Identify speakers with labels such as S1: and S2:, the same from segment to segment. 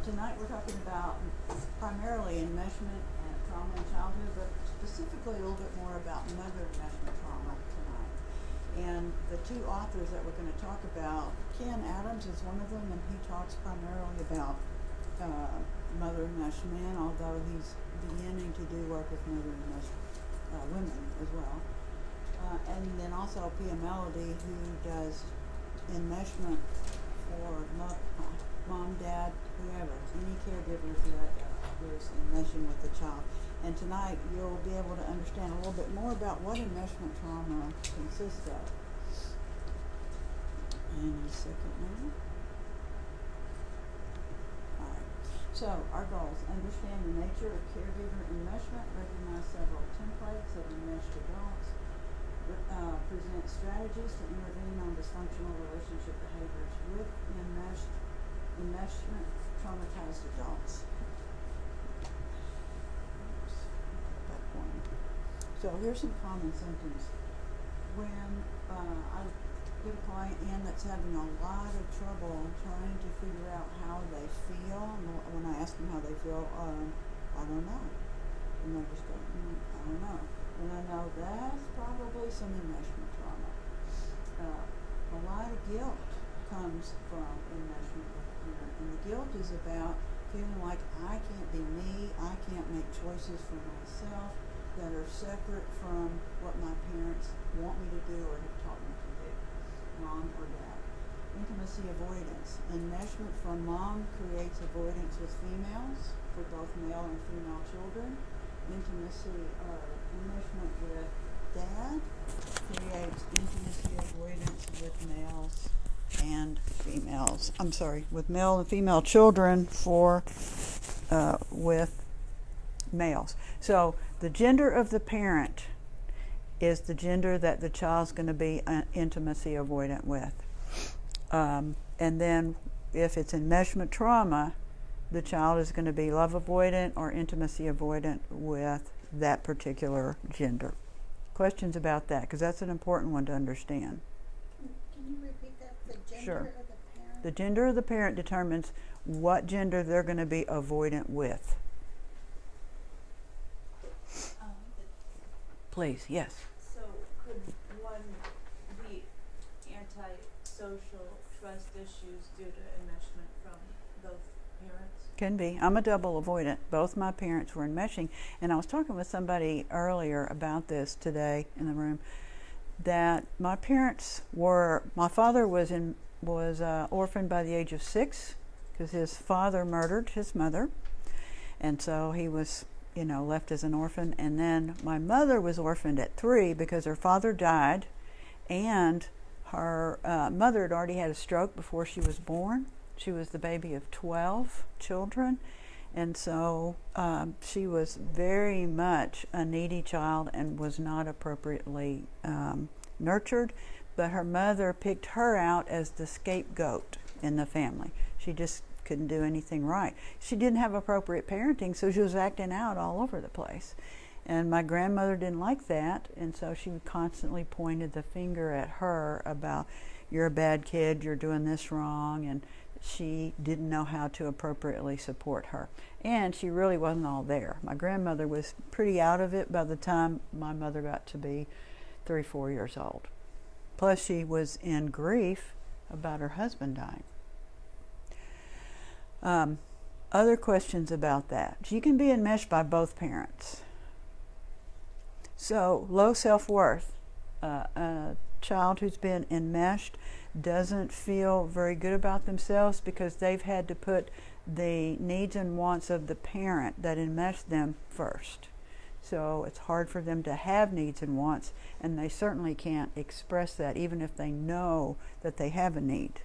S1: Tonight we're talking about primarily enmeshment and trauma in childhood, but specifically a little bit more about mother enmeshment trauma tonight. And the two authors that we're going to talk about, Ken Adams is one of them, and he talks primarily about mother enmeshment, although he's beginning to do work with mother enmeshment women as well. And then also Pia Melody, who does enmeshment for mom, dad, whoever, any caregivers that is enmeshing with the child. And tonight you'll be able to understand a little bit more about what enmeshment trauma consists of. In a second now. Alright, so our goals: understand the nature of caregiver enmeshment, recognize several templates of enmeshed adults, present strategies to intervene on dysfunctional relationship behaviors with enmeshment traumatized adults. Oops, that one. So here's some common symptoms. When I get a client in that's having a lot of trouble trying to figure out how they feel, and when I ask them how they feel, I don't know. And they'll just go, I don't know. And I know that's probably some enmeshment trauma. A lot of guilt comes from enmeshment with a parent, and the guilt is about feeling like I can't be me, I can't make choices for myself that are separate from what my parents want me to do or have taught me to do, mom or dad. Intimacy avoidance. Enmeshment from mom creates avoidance with females, for both male and female children. Enmeshment with dad creates intimacy avoidance with males and females. I'm sorry, with male and female children with males. So the gender of the parent is the gender that the child's going to be intimacy avoidant with. And then if it's enmeshment trauma, the child is going to be love avoidant or intimacy avoidant with that particular gender. Questions about that? Because that's an important one to understand.
S2: Can you repeat that? The gender
S1: Sure.
S2: of the parent?
S1: The gender of the parent determines what gender they're going to be avoidant with. Please, yes.
S3: So could one be anti-social trust issues due to enmeshment from both parents?
S1: Can be. I'm a double avoidant. Both my parents were enmeshing, and I was talking with somebody earlier about this today in the room, that my parents were, my father was orphaned by the age of 6 because his father murdered his mother, and so he was left as an orphan. And then my mother was orphaned at 3 because her father died, and her mother had already had a stroke before she was born. She was the baby of 12 children, and so she was very much a needy child and was not appropriately nurtured, but her mother picked her out as the scapegoat in the family. She just couldn't do anything right. She didn't have appropriate parenting, so she was acting out all over the place. And my grandmother didn't like that, and so she constantly pointed the finger at her about, you're a bad kid, you're doing this wrong, and she didn't know how to appropriately support her. And she really wasn't all there. My grandmother was pretty out of it by the time my mother got to be 3-4 years old. Plus she was in grief about her husband dying. Other questions about that. You can be enmeshed by both parents. So low self-worth. A child who's been enmeshed doesn't feel very good about themselves because they've had to put the needs and wants of the parent that enmeshed them first. So it's hard for them to have needs and wants, and they certainly can't express that even if they know that they have a need.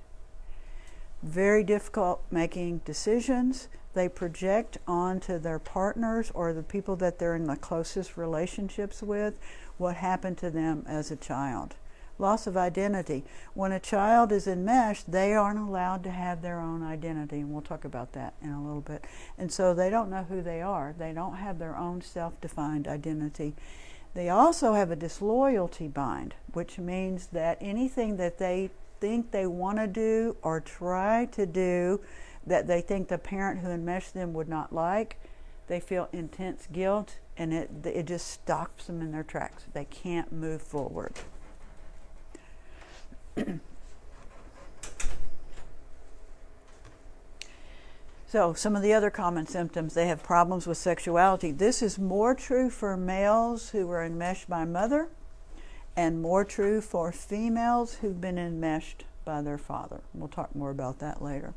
S1: Very difficult making decisions. They project onto their partners or the people that they're in the closest relationships with what happened to them as a child. Loss of identity. When a child is enmeshed, they aren't allowed to have their own identity, and we'll talk about that in a little bit. And so they don't know who they are. They don't have their own self-defined identity. They also have a disloyalty bind, which means that anything that they think they want to do or try to do that they think the parent who enmeshed them would not like. They feel intense guilt, and it just stops them in their tracks. They can't move forward. So some of the other common symptoms, they have problems with sexuality. This is more true for males who were enmeshed by mother, and more true for females who've been enmeshed by their father. We'll talk more about that later.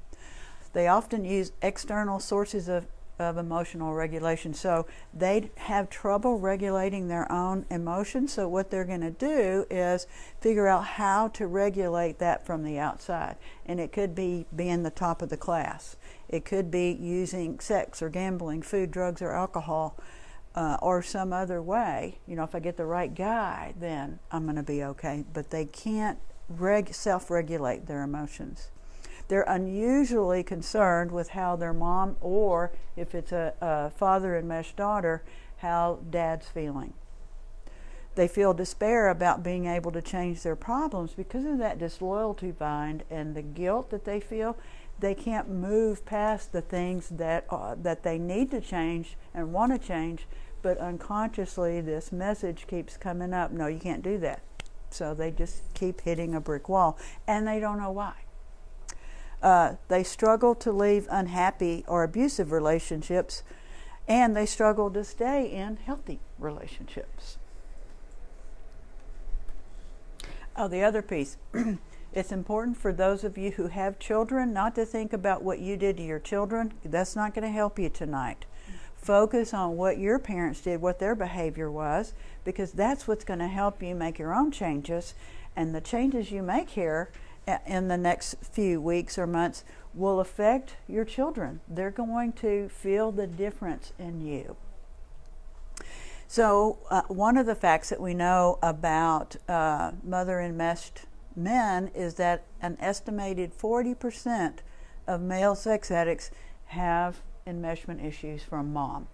S1: They often use external sources of emotional regulation. So they have trouble regulating their own emotions. So what they're going to do is figure out how to regulate that from the outside. And it could be being the top of the class. It could be using sex or gambling, food, drugs, or alcohol, or some other way. You know, if I get the right guy, then I'm going to be okay. But they can't self-regulate their emotions. They're unusually concerned with how their mom, or if it's a father enmeshed daughter, how dad's feeling. They feel despair about being able to change their problems because of that disloyalty bind and the guilt that they feel. They can't move past the things that they need to change and want to change, but unconsciously this message keeps coming up. No, you can't do that. So they just keep hitting a brick wall, and they don't know why. They struggle to leave unhappy or abusive relationships, and they struggle to stay in healthy relationships. Oh, the other piece. It's important for those of you who have children not to think about what you did to your children. That's not going to help you tonight. Focus on what your parents did, what their behavior was, because that's what's going to help you make your own changes. And the changes you make here in the next few weeks or months will affect your children. They're going to feel the difference in you. So one of the facts that we know about mother enmeshed men is that an estimated 40% of male sex addicts have enmeshment issues from mom.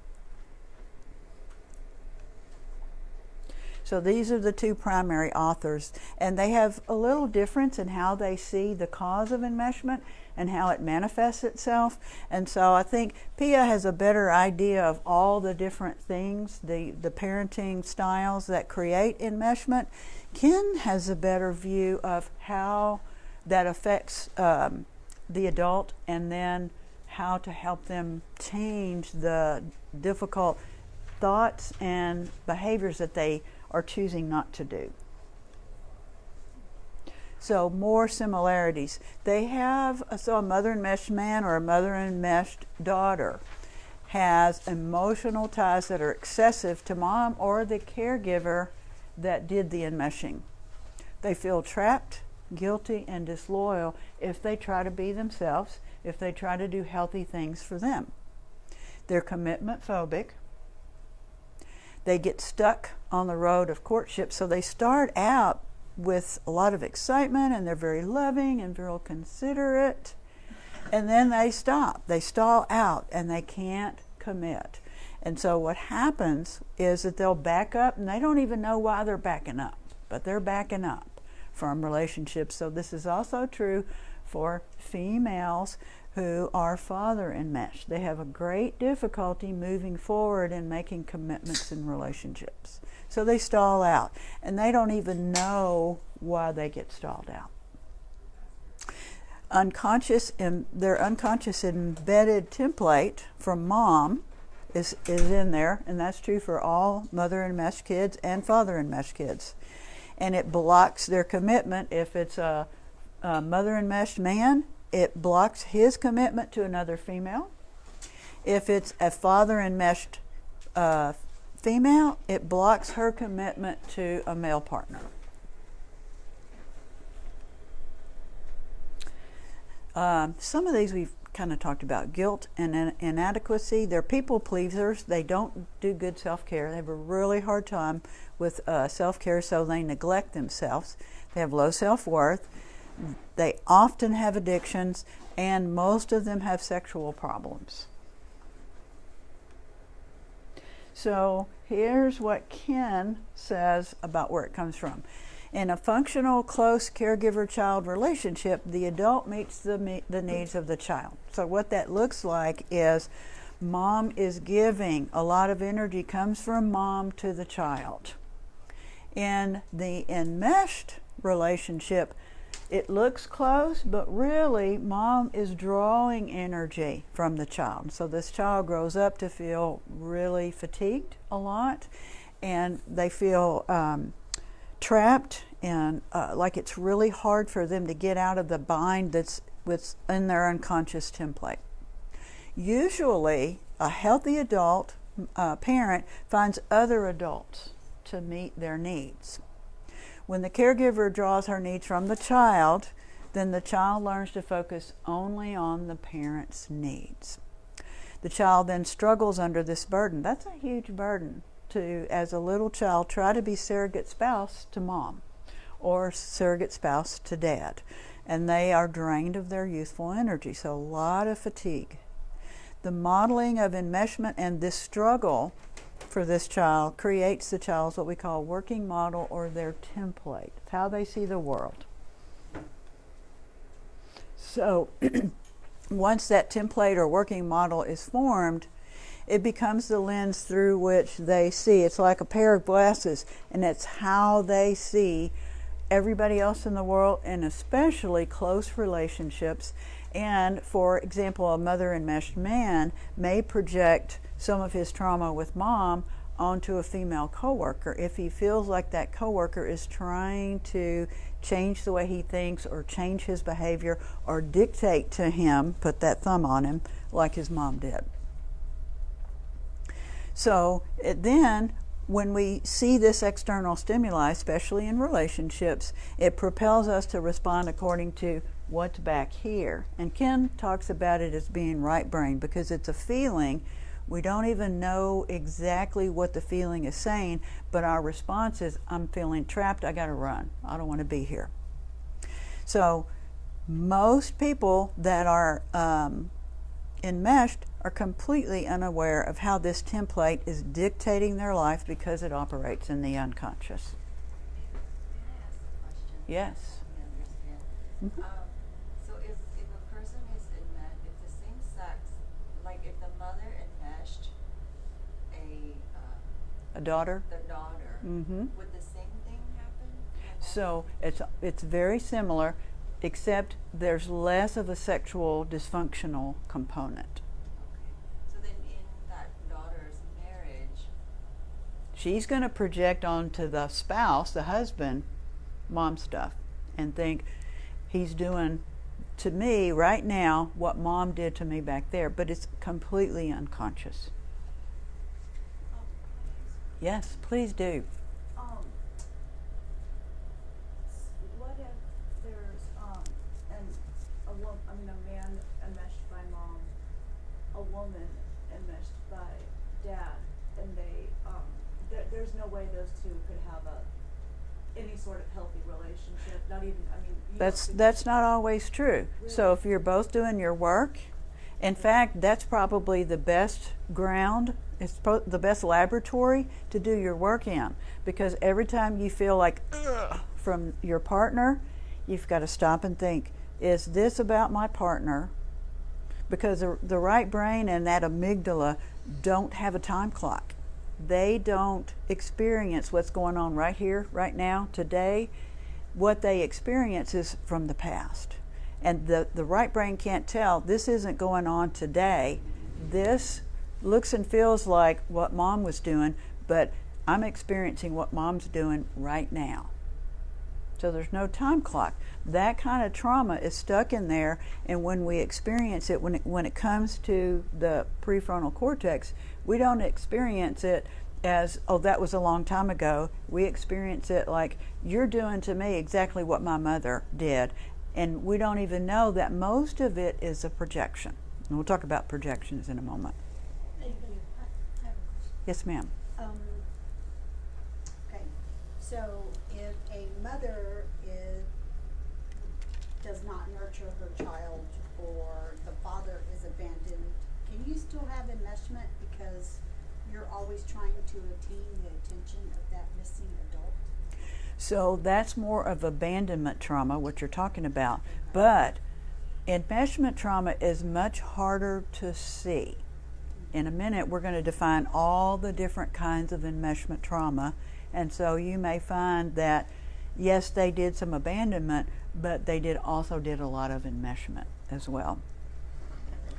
S1: So these are the two primary authors, and they have a little difference in how they see the cause of enmeshment and how it manifests itself. And so I think Pia has a better idea of all the different things, the parenting styles that create enmeshment. Ken has a better view of how that affects the adult, and then how to help them change the difficult thoughts and behaviors that they are choosing not to do. So more similarities. They have, so a mother enmeshed man or a mother enmeshed daughter has emotional ties that are excessive to mom or the caregiver that did the enmeshing. They feel trapped, guilty, and disloyal if they try to be themselves, if they try to do healthy things for them. They're commitment phobic. They get stuck on the road of courtship, so they start out with a lot of excitement, and they're very loving and very considerate, and then they stop. They stall out, and they can't commit. And so what happens is that they'll back up, and they don't even know why they're backing up, but they're backing up from relationships. So this is also true for females who are father enmeshed. They have a great difficulty moving forward and making commitments in relationships. So they stall out, and they don't even know why they get stalled out. Their unconscious embedded template from mom is in there, and that's true for all mother enmeshed kids and father enmeshed kids. And it blocks their commitment. If it's a mother enmeshed man, it blocks his commitment to another female. If it's a father enmeshed female, it blocks her commitment to a male partner. Some of these we've kind of talked about. Guilt and inadequacy. They're people pleasers. They don't do good self-care. They have a really hard time with self-care, so they neglect themselves. They have low self-worth. They often have addictions, and most of them have sexual problems. So here's what Ken says about where it comes from. In a functional, close caregiver-child relationship, the adult meets the needs of the child. So what that looks like is mom is giving. A lot of energy comes from mom to the child. In the enmeshed relationship, it looks close, but really mom is drawing energy from the child. So this child grows up to feel really fatigued a lot, and they feel trapped and like it's really hard for them to get out of the bind that's within their unconscious template. Usually, a healthy adult parent finds other adults to meet their needs. When the caregiver draws her needs from the child, then the child learns to focus only on the parent's needs. The child then struggles under this burden. That's a huge burden to, as a little child, try to be surrogate spouse to mom or surrogate spouse to dad. And they are drained of their youthful energy, so a lot of fatigue. The modeling of enmeshment and this struggle for this child creates the child's what we call working model or their template. It's how they see the world. So once that template or working model is formed, it becomes the lens through which they see. It's like a pair of glasses, and it's how they see everybody else in the world, and especially close relationships. And for example, a mother enmeshed man may project some of his trauma with mom onto a female coworker if he feels like that coworker is trying to change the way he thinks or change his behavior or dictate to him, put that thumb on him, like his mom did. So then when we see this external stimuli, especially in relationships, it propels us to respond according to what's back here. And Ken talks about it as being right brain because it's a feeling. We don't even know exactly what the feeling is saying, but our response is, I'm feeling trapped, I gotta run. I don't want to be here. So most people that are enmeshed are completely unaware of how this template is dictating their life because it operates in the unconscious.
S4: May I ask a question?
S1: Yes.
S4: Help me understand. So if a person is if the same sex, like if the mother enmeshed
S1: A daughter?
S4: the daughter, would the same thing happen?
S1: So it's very similar, except there's less of a sexual dysfunctional component.
S4: Okay. So then in that daughter's marriage,
S1: She's going to project onto the spouse, the husband, mom stuff, and think he's doing to me right now what mom did to me back there, but it's completely unconscious. Yes, please do.
S3: What if there's a man enmeshed by mom, a woman enmeshed by dad, and they there's no way those two could have any sort of healthy relationship. Not even
S1: That's not always true.
S3: Really?
S1: So if you're both doing your work, in fact, that's probably the best ground. It's the best laboratory to do your work in, because every time you feel like ugh from your partner, you've got to stop and think, is this about my partner? Because the right brain and that amygdala don't have a time clock. They don't experience what's going on right here, right now, today. What they experience is from the past. And the right brain can't tell, this isn't going on today. This looks and feels like what mom was doing, but I'm experiencing what mom's doing right now. So there's no time clock. That kind of trauma is stuck in there, and when we experience it, when it comes to the prefrontal cortex, we don't experience it as, oh, that was a long time ago. We experience it like, you're doing to me exactly what my mother did. And we don't even know that most of it is a projection. And we'll talk about projections in a moment.
S2: Thank you. I have a question.
S1: Yes, ma'am.
S2: Okay, so if a mother does not nurture her child, or the father is abandoned, can you still have enmeshment because you're always trying to attain the attention of that missing adult?
S1: So that's more of abandonment trauma, what you're talking about. But enmeshment trauma is much harder to see. In a minute, we're going to define all the different kinds of enmeshment trauma. And so you may find that, yes, they did some abandonment, but they also did a lot of enmeshment as well.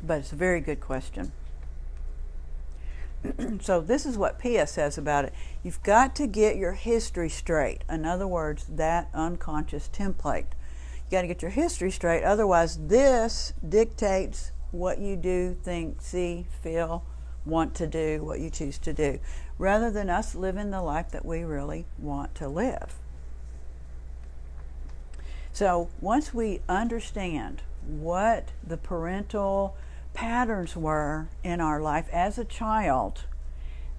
S1: But it's a very good question. So this is what Pia says about it. You've got to get your history straight. In other words, that unconscious template. You got to get your history straight. Otherwise, this dictates what you do, think, see, feel, want to do, what you choose to do, rather than us living the life that we really want to live. So once we understand what the parental patterns were in our life as a child,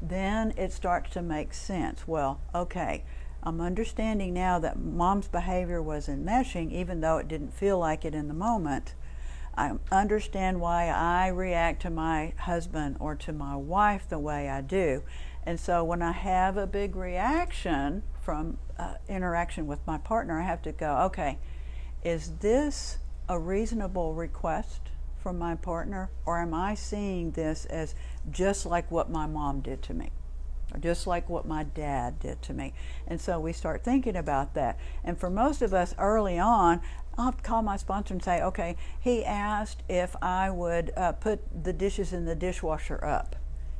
S1: then it starts to make sense. Well, okay, I'm understanding now that mom's behavior was enmeshing, even though it didn't feel like it in the moment. I understand why I react to my husband or to my wife the way I do. And so when I have a big reaction from interaction with my partner, I have to go, okay, is this a reasonable request from my partner, or am I seeing this as just like what my mom did to me, or just like what my dad did to me? And so we start thinking about that. And for most of us early on, I'll call my sponsor and say, okay, he asked if I would put the dishes in the dishwasher up.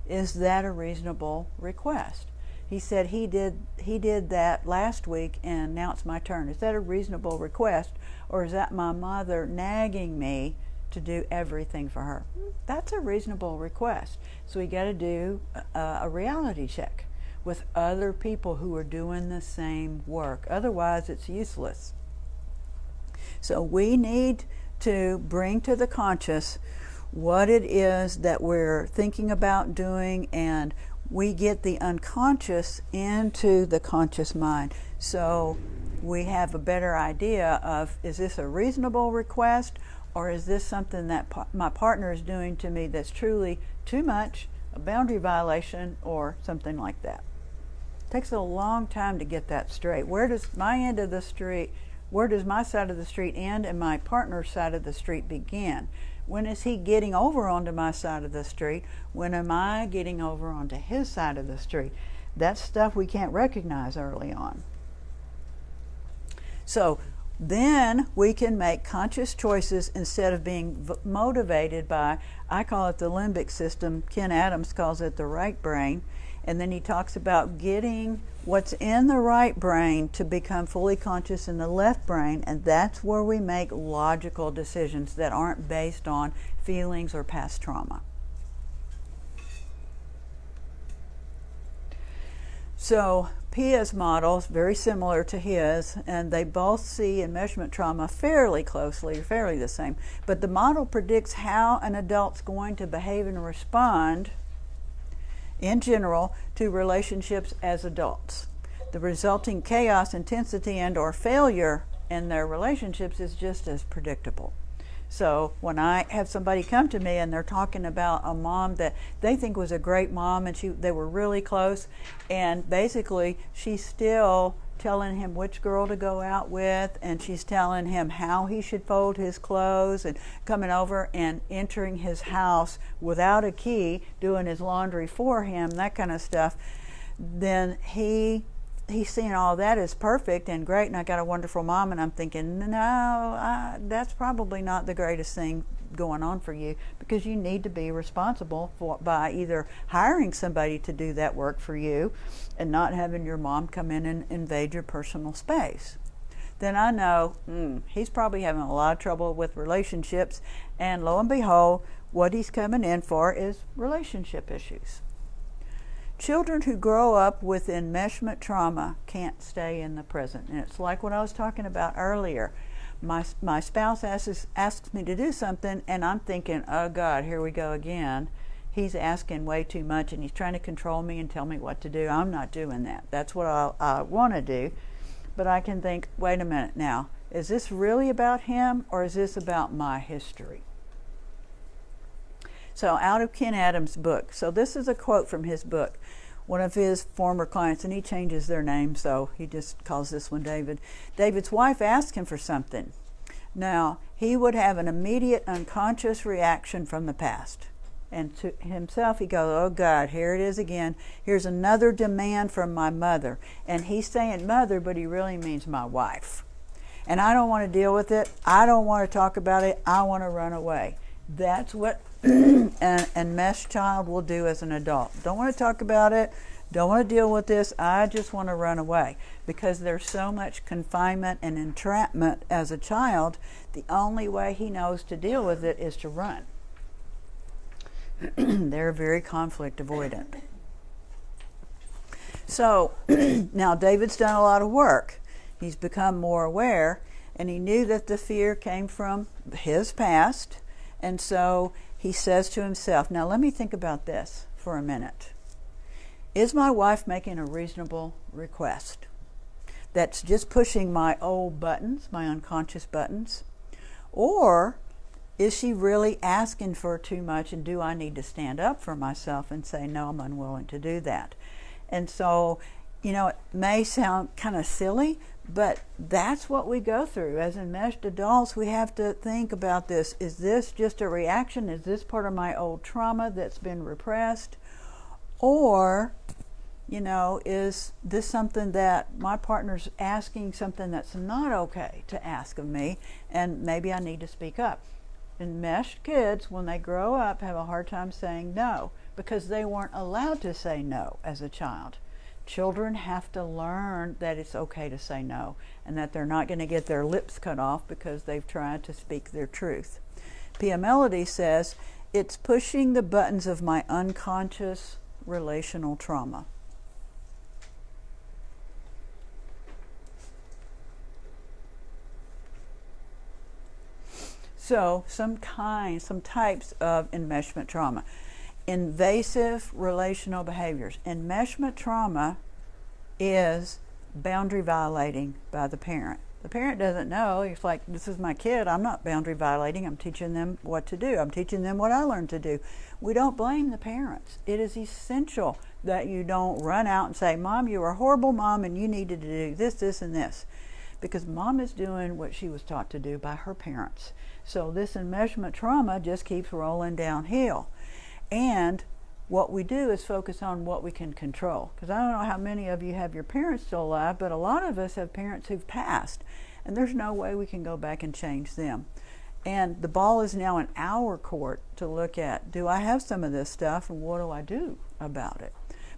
S1: Is that a reasonable request? He said he did that last week, and now it's my turn. Is that a reasonable request, or is that my mother nagging me to do everything for her? That's a reasonable request. So we got to do a reality check with other people who are doing the same work. Otherwise, it's useless. So we need to bring to the conscious what it is that we're thinking about doing, and we get the unconscious into the conscious mind. So we have a better idea of, is this a reasonable request, or is this something that my partner is doing to me that's truly too much, a boundary violation, or something like that? It takes a long time to get that straight. Where does my end of the street, where does my side of the street end and my partner's side of the street begin? When is he getting over onto my side of the street? When am I getting over onto his side of the street? That's stuff we can't recognize early on. So then we can make conscious choices instead of being motivated by, I call it the limbic system, Ken Adams calls it the right brain, and then he talks about getting what's in the right brain to become fully conscious in the left brain, and that's where we make logical decisions that aren't based on feelings or past trauma. So Pia's model is very similar to his, and they both see enmeshment trauma fairly closely, fairly the same. But the model predicts how an adult's going to behave and respond in general to relationships as adults. The resulting chaos, intensity, and or failure in their relationships is just as predictable. So when I have somebody come to me and they're talking about a mom that they think was a great mom, and they were really close, and basically she's still telling him which girl to go out with, and she's telling him how he should fold his clothes, and coming over and entering his house without a key, doing his laundry for him, that kind of stuff, then he's seeing all that as perfect and great, and I got a wonderful mom, and I'm thinking, no, that's probably not the greatest thing going on for you, because you need to be responsible by either hiring somebody to do that work for you and not having your mom come in and invade your personal space. Then I know he's probably having a lot of trouble with relationships, and lo and behold, what he's coming in for is relationship issues. Children who grow up with enmeshment trauma can't stay in the present. And it's like what I was talking about earlier. My spouse asks me to do something, and I'm thinking, oh God, here we go again. He's asking way too much, and he's trying to control me and tell me what to do. I'm not doing that. That's what I want to do. But I can think, wait a minute now, is this really about him, or is this about my history? So out of Ken Adams' book. So this is a quote from his book. one of his former clients, and he changes their name, so he just calls this one David. David's wife asked him for something. Now, he would have an immediate unconscious reaction from the past. And to himself, he goes, oh God, here it is again. Here's another demand from my mother. And he's saying mother, but he really means my wife. And I don't want to deal with it. I don't want to talk about it. I want to run away. That's what an enmeshed child will do as an adult. Don't want to talk about it. Don't want to deal with this. I just want to run away. Because there's so much confinement and entrapment as a child, the only way he knows to deal with it is to run. They're very conflict avoidant. So now David's done a lot of work. He's become more aware, and he knew that the fear came from his past. And so he says to himself, now let me think about this for a minute. Is my wife making a reasonable request that's just pushing my old buttons, my unconscious buttons? Or is she really asking for too much, and do I need to stand up for myself and say, no, I'm unwilling to do that? And so, it may sound kind of silly, but that's what we go through. As enmeshed adults, we have to think about this. Is this just a reaction? Is this part of my old trauma that's been repressed? Or, is this something that my partner's asking something that's not okay to ask of me, and maybe I need to speak up? Enmeshed kids, when they grow up, have a hard time saying no because they weren't allowed to say no as a child. Children have to learn that it's okay to say no and that they're not going to get their lips cut off because they've tried to speak their truth. Pia Melody says, it's pushing the buttons of my unconscious relational trauma. So some types of enmeshment trauma. Invasive relational behaviors. Enmeshment trauma is boundary violating by the parent. The parent doesn't know. It's like, this is my kid. I'm not boundary violating. I'm teaching them what to do. I'm teaching them what I learned to do. We don't blame the parents. It is essential that you don't run out and say, Mom, you were a horrible mom and you needed to do this, this, and this. Because mom is doing what she was taught to do by her parents. So this enmeshment trauma just keeps rolling downhill. And what we do is focus on what we can control. Because I don't know how many of you have your parents still alive, but a lot of us have parents who've passed. And there's no way we can go back and change them. And the ball is now in our court to look at, do I have some of this stuff and what do I do about it?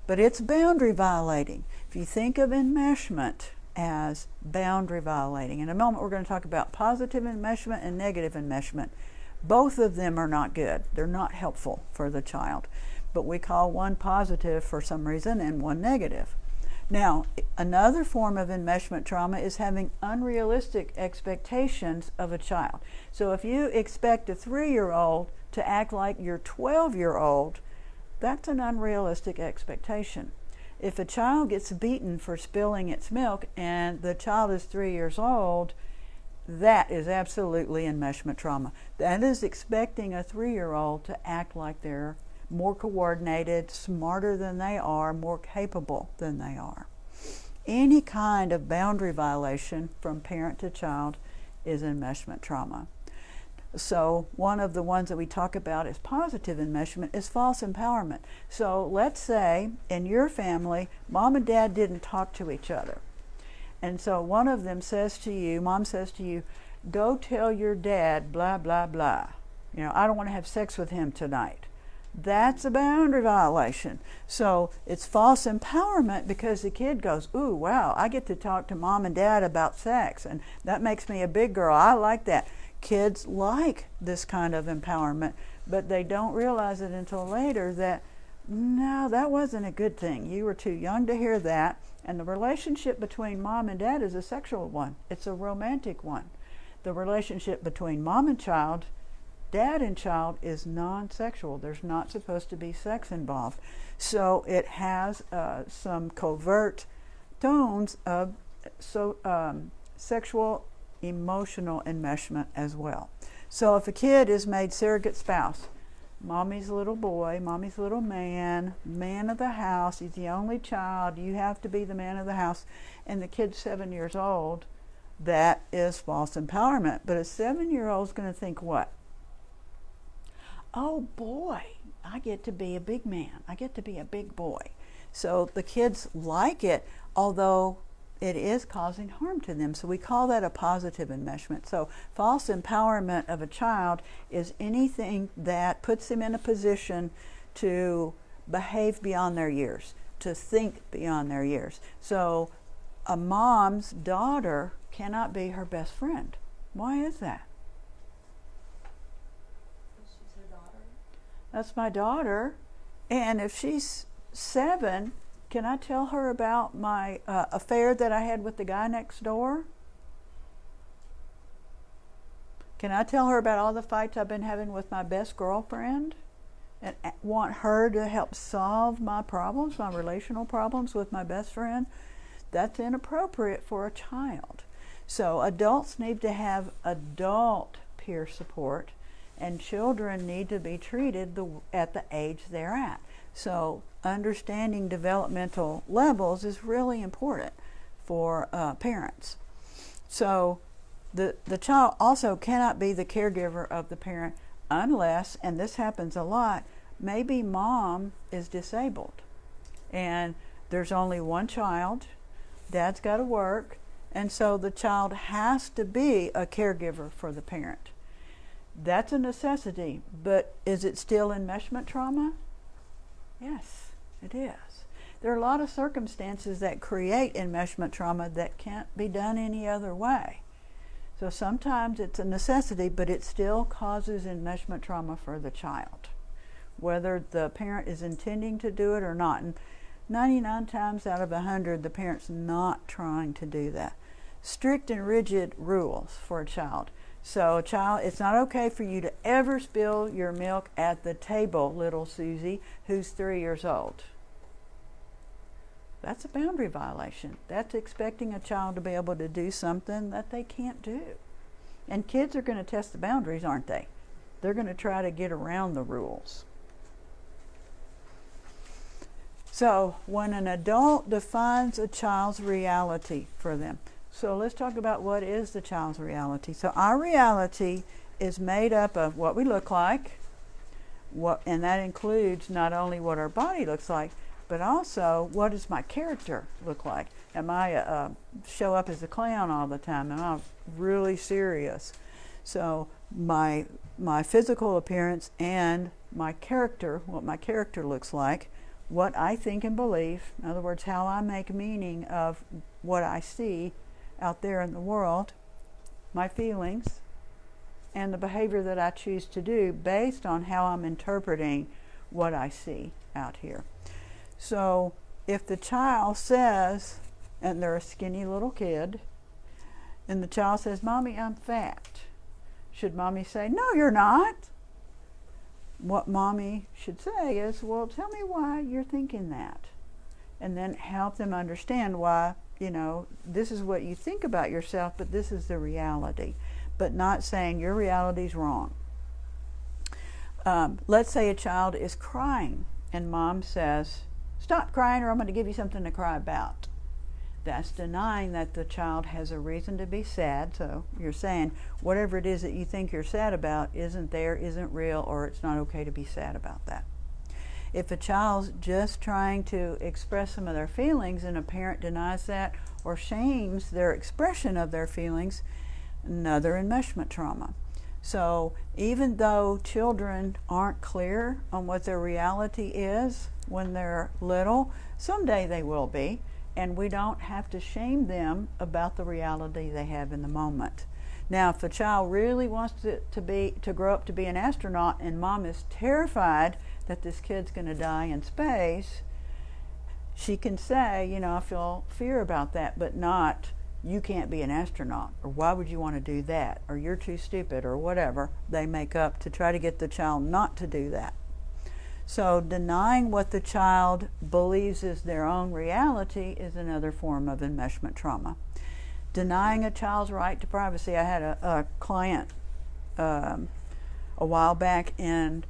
S1: But it's boundary violating. If you think of enmeshment as boundary violating. In a moment we're going to talk about positive enmeshment and negative enmeshment. Both of them are not good. They're not helpful for the child. But we call one positive for some reason and one negative. Now, another form of enmeshment trauma is having unrealistic expectations of a child. So if you expect a 3-year-old to act like your 12-year-old, that's an unrealistic expectation. If a child gets beaten for spilling its milk and the child is 3 years old, that is absolutely enmeshment trauma. That is expecting a 3-year-old to act like they're more coordinated, smarter than they are, more capable than they are. Any kind of boundary violation from parent to child is enmeshment trauma. So one of the ones that we talk about as positive enmeshment is false empowerment. So let's say in your family, mom and dad didn't talk to each other. And so one of them says to you, mom says to you, go tell your dad blah, blah, blah. I don't want to have sex with him tonight. That's a boundary violation. So it's false empowerment because the kid goes, ooh, wow, I get to talk to mom and dad about sex, and that makes me a big girl. I like that. Kids like this kind of empowerment, but they don't realize it until later that, no, that wasn't a good thing. You were too young to hear that. And the relationship between mom and dad is a sexual one. It's a romantic one. The relationship between mom and child, dad and child, is non-sexual. There's not supposed to be sex involved. So it has some covert tones of sexual emotional enmeshment as well. So if a kid is made surrogate spouse, mommy's little boy, mommy's little man, man of the house. He's the only child. You have to be the man of the house. And the kid's 7 years old. That is false empowerment. But a 7-year-old's going to think what? Oh boy, I get to be a big man. I get to be a big boy. So the kids like it, although it is causing harm to them. So we call that a positive enmeshment. So false empowerment of a child is anything that puts them in a position to behave beyond their years, to think beyond their years. So a mom's daughter cannot be her best friend. Why is that?
S3: She's her daughter.
S1: That's my daughter. And if she's 7, can I tell her about my affair that I had with the guy next door? Can I tell her about all the fights I've been having with my best girlfriend? And want her to help solve my problems, my relational problems with my best friend? That's inappropriate for a child. So adults need to have adult peer support, and children need to be treated at the age they're at. So understanding developmental levels is really important for parents. So the child also cannot be the caregiver of the parent unless, and this happens a lot, maybe mom is disabled and there's only one child, dad's got to work, and so the child has to be a caregiver for the parent. That's a necessity, but is it still enmeshment trauma? Yes, it is. There are a lot of circumstances that create enmeshment trauma that can't be done any other way. So sometimes it's a necessity, but it still causes enmeshment trauma for the child, whether the parent is intending to do it or not. And 99 times out of 100, the parent's not trying to do that. Strict and rigid rules for a child. So a child, it's not okay for you to ever spill your milk at the table, little Susie, who's 3 years old. That's a boundary violation. That's expecting a child to be able to do something that they can't do. And kids are going to test the boundaries, aren't they? They're going to try to get around the rules. So when an adult defines a child's reality for them, so let's talk about what is the child's reality. So our reality is made up of what we look like, and that includes not only what our body looks like, but also what does my character look like. Am I show up as a clown all the time? Am I really serious? So my physical appearance and my character, what my character looks like, what I think and believe, in other words, how I make meaning of what I see out there in the world, my feelings, and the behavior that I choose to do based on how I'm interpreting what I see out here. So if the child says, and they're a skinny little kid, and the child says, "Mommy, I'm fat," should mommy say, "No, you're not"? What mommy should say is, "Well, tell me why you're thinking that," and then help them understand why, this is what you think about yourself, but this is the reality, but not saying your reality's wrong. Let's say a child is crying and mom says, "Stop crying or I'm going to give you something to cry about." That's denying that the child has a reason to be sad. So you're saying whatever it is that you think you're sad about isn't there, isn't real, or it's not okay to be sad about that. If a child's just trying to express some of their feelings and a parent denies that or shames their expression of their feelings, another enmeshment trauma. So even though children aren't clear on what their reality is when they're little, someday they will be, and we don't have to shame them about the reality they have in the moment. Now, if a child really wants to grow up to be an astronaut and mom is terrified that this kid's going to die in space, she can say, I feel fear about that, but not, "You can't be an astronaut," or "Why would you want to do that?" or "You're too stupid," or whatever they make up to try to get the child not to do that. So denying what the child believes is their own reality is another form of enmeshment trauma. Denying a child's right to privacy. I had a client a while back, and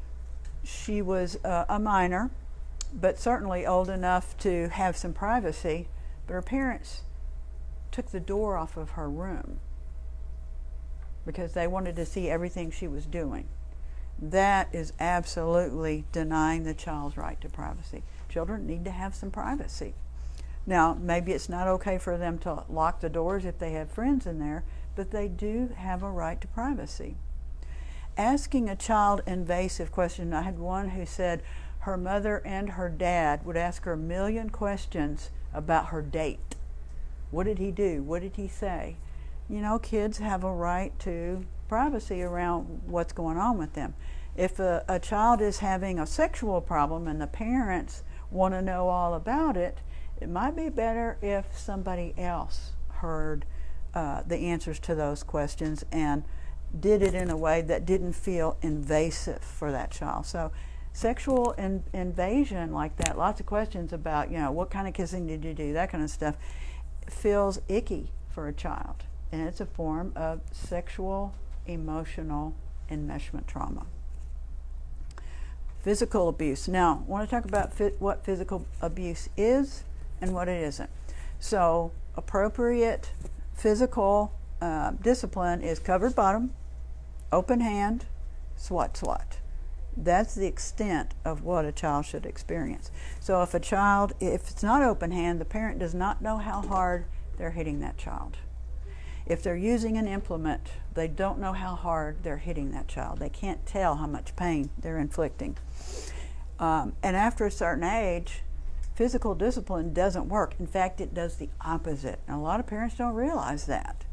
S1: she was a minor, but certainly old enough to have some privacy. But her parents took the door off of her room because they wanted to see everything she was doing. That is absolutely denying the child's right to privacy. Children need to have some privacy. Now, maybe it's not okay for them to lock the doors if they have friends in there, but they do have a right to privacy. Asking a child invasive questions. I had one who said her mother and her dad would ask her 1,000,000 questions about her date. What did he do? What did he say? You know, kids have a right to privacy around what's going on with them. If a child is having a sexual problem and the parents want to know all about it, it might be better if somebody else heard the answers to those questions and did it in a way that didn't feel invasive for that child. So sexual invasion like that, lots of questions about, what kind of kissing did you do, that kind of stuff, feels icky for a child. And it's a form of sexual, emotional enmeshment trauma. Physical abuse. Now, I want to talk about what physical abuse is and what it isn't. So, appropriate physical discipline is covered bottom, open hand, swat. That's the extent of what a child should experience. So if it's not open hand, the parent does not know how hard they're hitting that child. If they're using an implement, they don't know how hard they're hitting that child. They can't tell how much pain they're inflicting. And after a certain age, physical discipline doesn't work. In fact, it does the opposite. And a lot of parents don't realize that.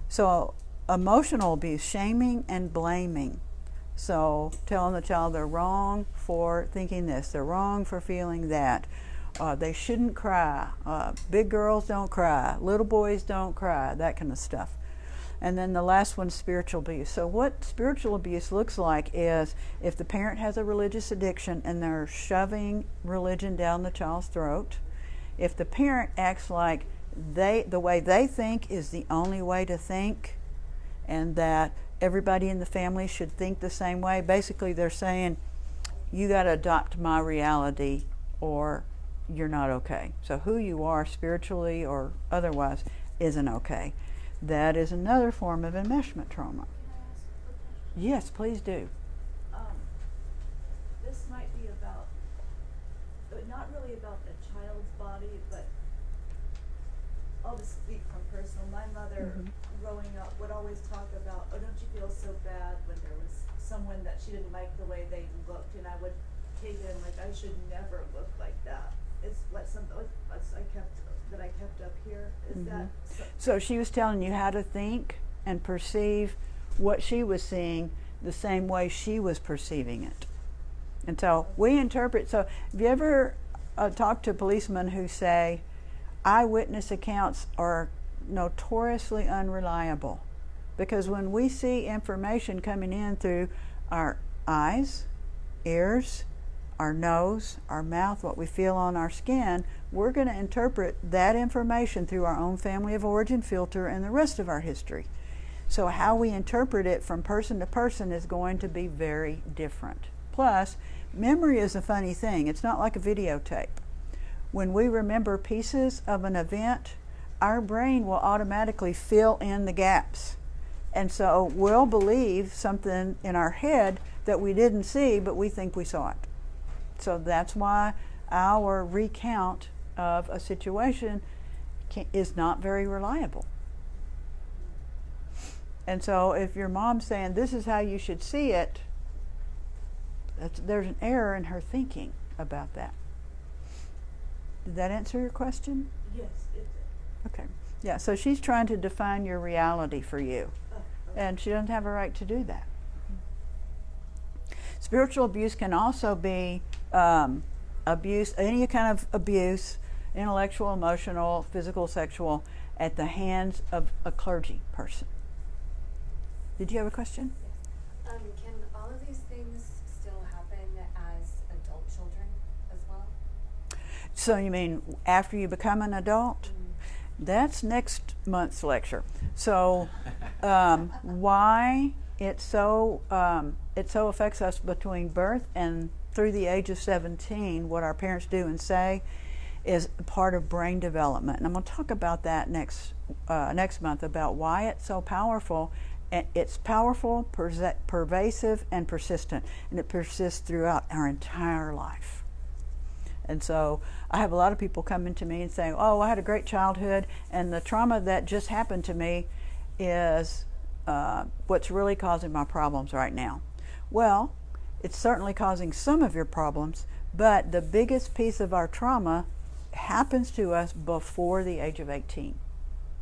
S1: So emotional abuse, shaming and blaming. So telling the child they're wrong for thinking this, they're wrong for feeling that. They shouldn't cry. Big girls don't cry. Little boys don't cry. That kind of stuff. And then the last one, spiritual abuse. So what spiritual abuse looks like is if the parent has a religious addiction and they're shoving religion down the child's throat. If the parent acts like the way they think is the only way to think, and that everybody in the family should think the same way. Basically, they're saying, you got to adopt my reality or you're not okay. So who you are spiritually or otherwise isn't okay. That is another form of enmeshment trauma.
S3: Can I ask a question?
S1: Yes, please do.
S3: This might be about, not really about the child's body, but I'll just speak from personal. My mother, growing up, would always talk about, don't you feel so bad when there was someone that she didn't like the way they looked, and I would take it like I should never look like that. It's like something I kept up here. Is that
S1: So she was telling you how to think and perceive what she was seeing the same way she was perceiving it. And so we interpret. So have you ever talked to policemen who say eyewitness accounts are notoriously unreliable? Because when we see information coming in through our eyes, ears, our nose, our mouth, what we feel on our skin, we're going to interpret that information through our own family of origin filter and the rest of our history. So how we interpret it from person to person is going to be very different. Plus, memory is a funny thing. It's not like a videotape. When we remember pieces of an event, our brain will automatically fill in the gaps. And so we'll believe something in our head that we didn't see, but we think we saw it. So that's why our recount of a situation is not very reliable. And so if your mom's saying, this is how you should see it, there's an error in her thinking about that. Did that answer your question?
S3: Yes, it did.
S1: Okay. Yeah, so she's trying to define your reality for you. And she doesn't have a right to do that. Spiritual abuse can also be abuse, any kind of abuse, intellectual, emotional, physical, sexual, at the hands of a clergy person. Did you have a question?
S5: Yes. Can all of these things still happen as adult children as well?
S1: So you mean after you become an adult? That's next month's lecture. So why it so affects us between birth and through the age of 17. What our parents do and say is part of brain development, and I'm going to talk about that next month, about why it's so powerful. It's powerful, pervasive, and persistent, and it persists throughout our entire life. And so I have a lot of people coming to me and saying, oh, I had a great childhood, and the trauma that just happened to me is what's really causing my problems right now. Well, it's certainly causing some of your problems, but the biggest piece of our trauma happens to us before the age of 18,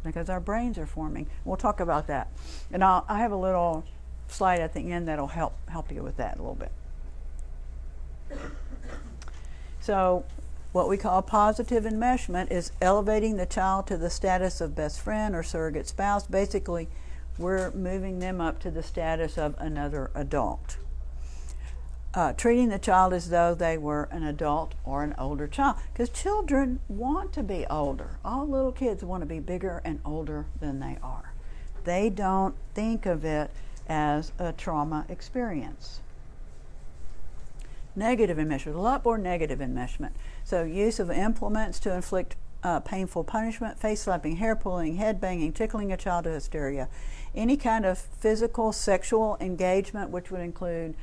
S1: because our brains are forming. We'll talk about that. And I have a little slide at the end that'll help you with that a little bit. So what we call positive enmeshment is elevating the child to the status of best friend or surrogate spouse. Basically, we're moving them up to the status of another adult. Treating the child as though they were an adult or an older child, because children want to be older. All little kids want to be bigger and older than they are. They don't think of it as a trauma experience. Negative enmeshment, a lot more negative enmeshment. So use of implements to inflict painful punishment, face slapping, hair pulling, head banging, tickling a child to hysteria. Any kind of physical, sexual engagement, which would include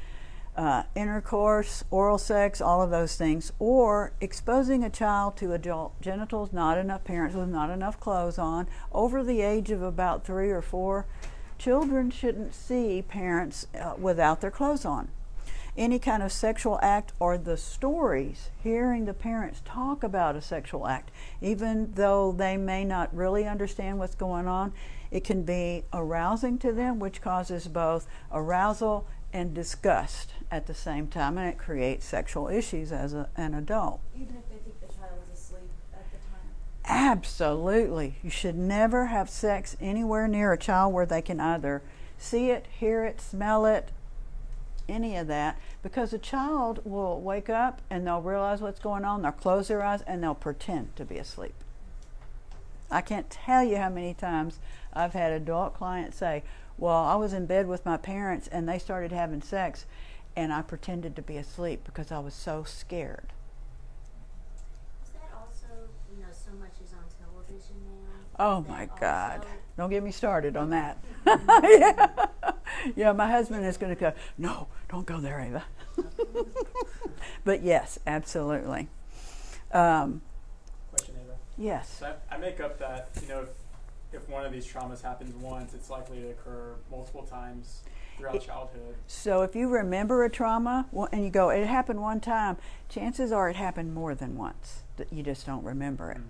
S1: intercourse, oral sex, all of those things, or exposing a child to adult genitals, not enough parents with not enough clothes on, over the age of about 3 or 4. Children shouldn't see parents without their clothes on. Any kind of sexual act, or the stories, hearing the parents talk about a sexual act, even though they may not really understand what's going on, it can be arousing to them, which causes both arousal and disgust at the same time, and it creates sexual issues as an adult.
S3: Even if they think the child is asleep at the time?
S1: Absolutely. You should never have sex anywhere near a child where they can either see it, hear it, smell it, any of that, because a child will wake up and they'll realize what's going on, they'll close their eyes, and they'll pretend to be asleep. I can't tell you how many times I've had adult clients say, well, I was in bed with my parents and they started having sex and I pretended to be asleep because I was so scared.
S6: Is that also, so much is on television now?
S1: Oh
S6: Is
S1: my
S6: that
S1: God.
S6: also-
S1: Don't get me started on that. Yeah. Yeah, my husband is going to go, no, don't go there, Ava. But yes, absolutely.
S7: Question, Ava.
S1: Yes.
S7: So I make up that, if one of these traumas happens once, it's likely to occur multiple times throughout childhood.
S1: So if you remember a trauma and you go, it happened one time, chances are it happened more than once, that you just don't remember it.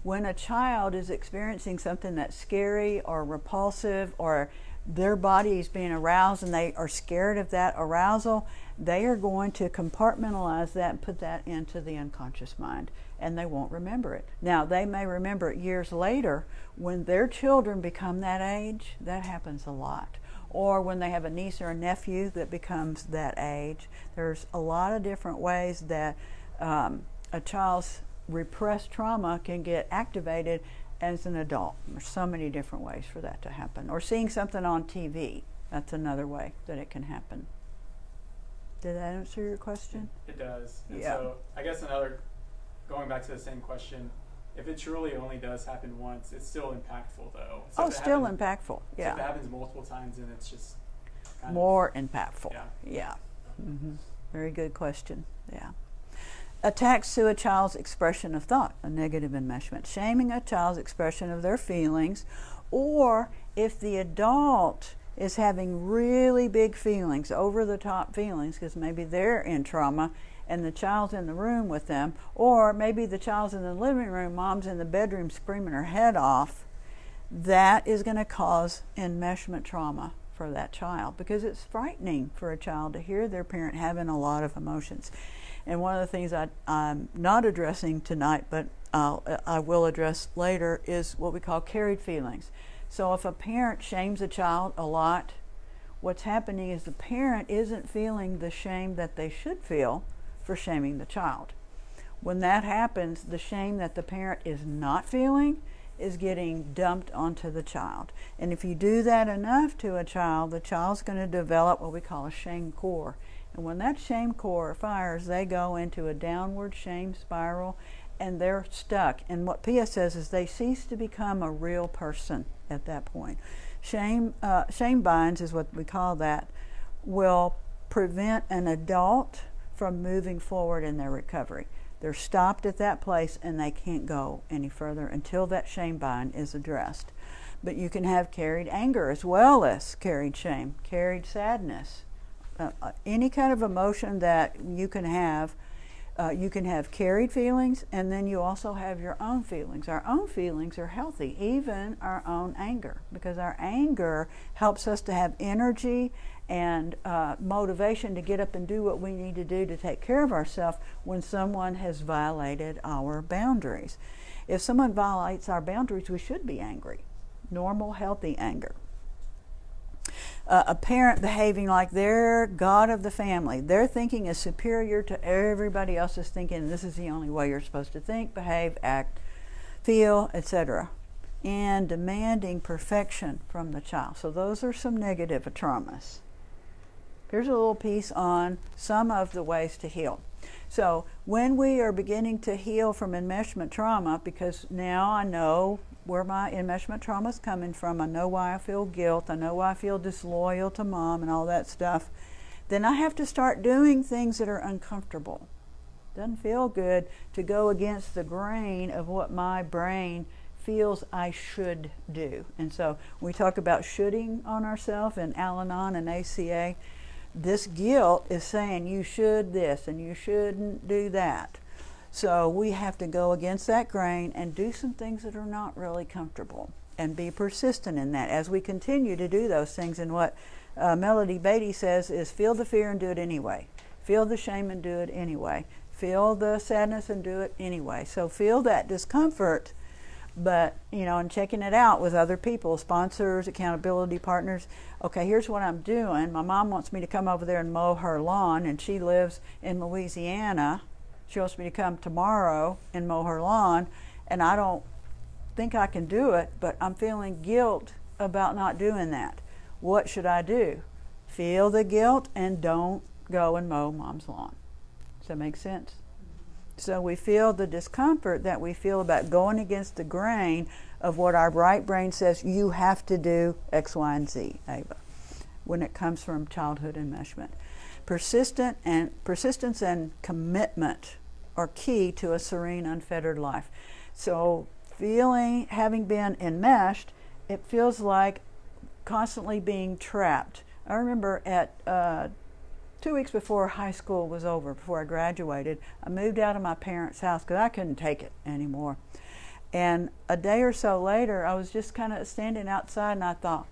S1: When a child is experiencing something that's scary or repulsive, or their body is being aroused and they are scared of that arousal, they are going to compartmentalize that and put that into the unconscious mind, and they won't remember it. Now, they may remember it years later when their children become that age. That happens a lot. Or when they have a niece or a nephew that becomes that age. There's a lot of different ways that a child's repressed trauma can get activated as an adult. There's so many different ways for that to happen. Or seeing something on TV, that's another way that it can happen. Did that answer your question?
S7: It does. And
S1: Yeah.
S7: so I guess going back to the same question, if it truly only does happen once, it's still impactful though. So
S1: Oh,
S7: if it
S1: still
S7: happens-
S1: impactful.
S7: So if it
S1: Yeah.
S7: happens multiple times, then it's just kind
S1: More impactful.
S7: Yeah.
S1: Yeah. Very good question. Yeah. Attacks to a child's expression of thought, a negative enmeshment. Shaming a child's expression of their feelings, or if the adult is having really big feelings, over the top feelings, because maybe they're in trauma and the child's in the room with them, or maybe the child's in the living room, mom's in the bedroom screaming her head off, that is going to cause enmeshment trauma for that child, because it's frightening for a child to hear their parent having a lot of emotions. And one of the things I'm not addressing tonight, but I will address later, is what we call carried feelings. So if a parent shames a child a lot, what's happening is the parent isn't feeling the shame that they should feel for shaming the child. When that happens, the shame that the parent is not feeling is getting dumped onto the child. And if you do that enough to a child, the child's going to develop what we call a shame core. And when that shame core fires, they go into a downward shame spiral and they're stuck. And what Pia says is they cease to become a real person at that point. Shame binds is what we call that, will prevent an adult from moving forward in their recovery. They're stopped at that place and they can't go any further until that shame bind is addressed. But you can have carried anger as well as carried shame, carried sadness. Any kind of emotion that you can have carried feelings, and then you also have your own feelings. Our own feelings are healthy, even our own anger, because our anger helps us to have energy and motivation to get up and do what we need to do to take care of ourselves when someone has violated our boundaries. If someone violates our boundaries, we should be angry. Normal, healthy anger. A parent behaving like they're God of the family. Their thinking is superior to everybody else's thinking. This is the only way you're supposed to think, behave, act, feel, etc. And demanding perfection from the child. So those are some negative traumas. Here's a little piece on some of the ways to heal. So when we are beginning to heal from enmeshment trauma, because now I know where my enmeshment trauma is coming from, I know why I feel guilt, I know why I feel disloyal to mom and all that stuff, then I have to start doing things that are uncomfortable. Doesn't feel good to go against the grain of what my brain feels I should do. And so we talk about shoulding on ourselves in Al-Anon and ACA. This guilt is saying you should this and you shouldn't do that. So we have to go against that grain and do some things that are not really comfortable and be persistent in that as we continue to do those things. And what Melody Beatty says is feel the fear and do it anyway. Feel the shame and do it anyway. Feel the sadness and do it anyway. So feel that discomfort, but, and checking it out with other people, sponsors, accountability partners. Okay, here's what I'm doing. My mom wants me to come over there and mow her lawn, and she lives in Louisiana. She wants me to come tomorrow and mow her lawn, and I don't think I can do it, but I'm feeling guilt about not doing that. What should I do? Feel the guilt and don't go and mow mom's lawn. Does that make sense? So we feel the discomfort that we feel about going against the grain of what our right brain says you have to do X, Y, and Z, Ava, when it comes from childhood enmeshment. Persistence and commitment are key to a serene, unfettered life. So having been enmeshed, it feels like constantly being trapped. I remember at 2 weeks before high school was over, before I graduated, I moved out of my parents' house because I couldn't take it anymore. And a day or so later, I was just kind of standing outside and I thought,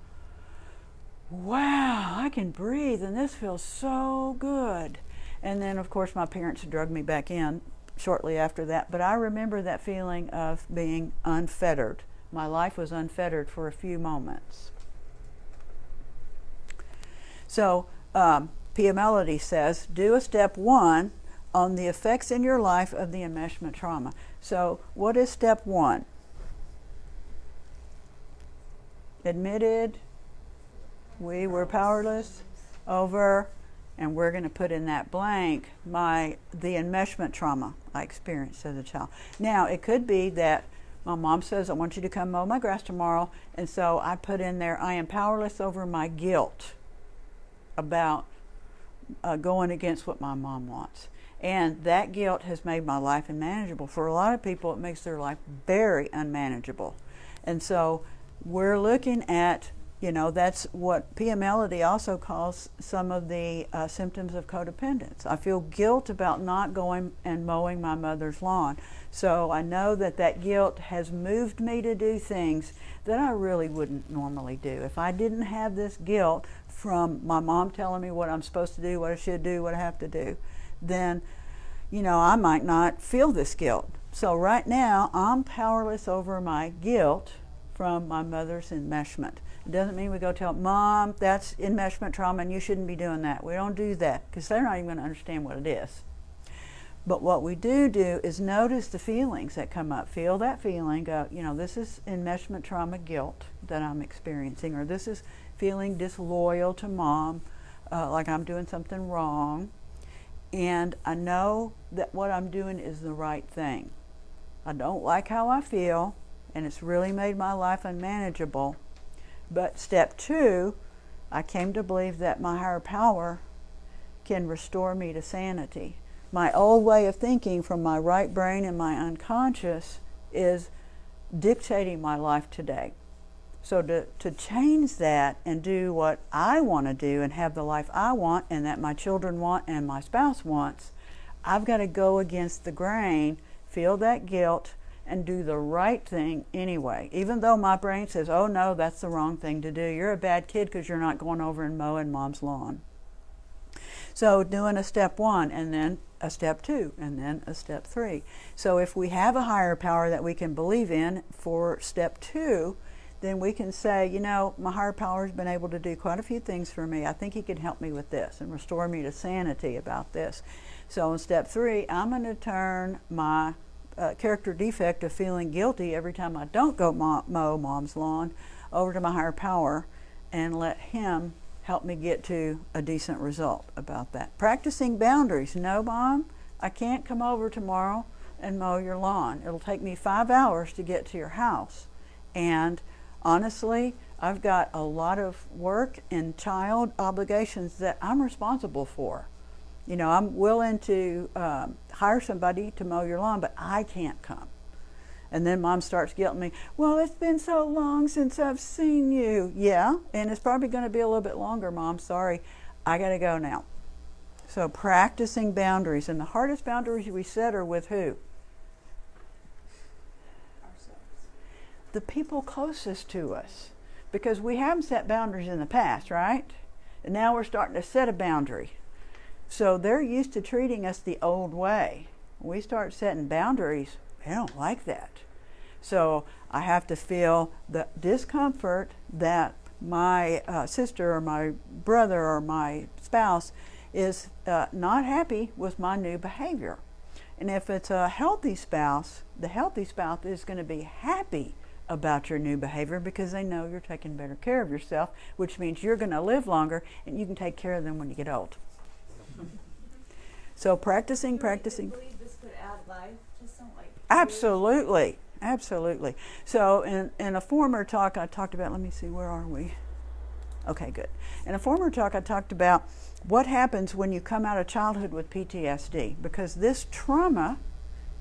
S1: wow, I can breathe and this feels so good. And then, of course, my parents drugged me back in shortly after that. But I remember that feeling of being unfettered. My life was unfettered for a few moments. So, Pia Melody says, do a step 1 on the effects in your life of the enmeshment trauma. So, what is step 1? Admitted we were powerless over, and we're going to put in that blank, the enmeshment trauma I experienced as a child. Now, it could be that my mom says, I want you to come mow my grass tomorrow, and so I put in there, I am powerless over my guilt about going against what my mom wants. And that guilt has made my life unmanageable. For a lot of people, it makes their life very unmanageable. And so we're looking at, that's what Pia Melody also calls some of the symptoms of codependence. I feel guilt about not going and mowing my mother's lawn. So I know that guilt has moved me to do things that I really wouldn't normally do. If I didn't have this guilt from my mom telling me what I'm supposed to do, what I should do, what I have to do, then, I might not feel this guilt. So right now, I'm powerless over my guilt from my mother's enmeshment. It doesn't mean we go tell Mom, that's enmeshment trauma and you shouldn't be doing that. We don't do that because they're not even going to understand what it is. But what we do is notice the feelings that come up. Feel that feeling. Go, this is enmeshment trauma guilt that I'm experiencing, or this is feeling disloyal to mom, like I'm doing something wrong. And I know that what I'm doing is the right thing. I don't like how I feel, and it's really made my life unmanageable. But step 2, I came to believe that my higher power can restore me to sanity. My old way of thinking from my right brain and my unconscious is dictating my life today. So to change that and do what I want to do and have the life I want and that my children want and my spouse wants, I've got to go against the grain, feel that guilt, and do the right thing anyway. Even though my brain says, oh no, that's the wrong thing to do. You're a bad kid because you're not going over and mowing mom's lawn. So doing a step 1 and then a step 2 and then a step 3. So if we have a higher power that we can believe in for step 2, then we can say, my higher power has been able to do quite a few things for me. I think he can help me with this and restore me to sanity about this. So in step 3, I'm going to turn my character defect of feeling guilty every time I don't go mow mom's lawn over to my higher power and let him help me get to a decent result about that. Practicing boundaries. No, Mom, I can't come over tomorrow and mow your lawn. It'll take me 5 hours to get to your house. And honestly, I've got a lot of work and child obligations that I'm responsible for. I'm willing to hire somebody to mow your lawn, but I can't come. And then Mom starts guilting me. Well, it's been so long since I've seen you. Yeah, and it's probably going to be a little bit longer, Mom. Sorry, I got to go now. So practicing boundaries. And the hardest boundaries we set are with who?
S3: Ourselves.
S1: The people closest to us. Because we haven't set boundaries in the past, right? And now we're starting to set a boundary. So they're used to treating us the old way. When we start setting boundaries, they don't like that. So I have to feel the discomfort that my sister or my brother or my spouse is not happy with my new behavior. And if it's a healthy spouse, the healthy spouse is going to be happy about your new behavior because they know you're taking better care of yourself, which means you're going to live longer and you can take care of them when you get old. So practicing.
S3: Do you believe this could add life to some
S1: Absolutely. So in a former talk I talked about, let me see, where are we? Okay, good. In a former talk I talked about what happens when you come out of childhood with PTSD, because this trauma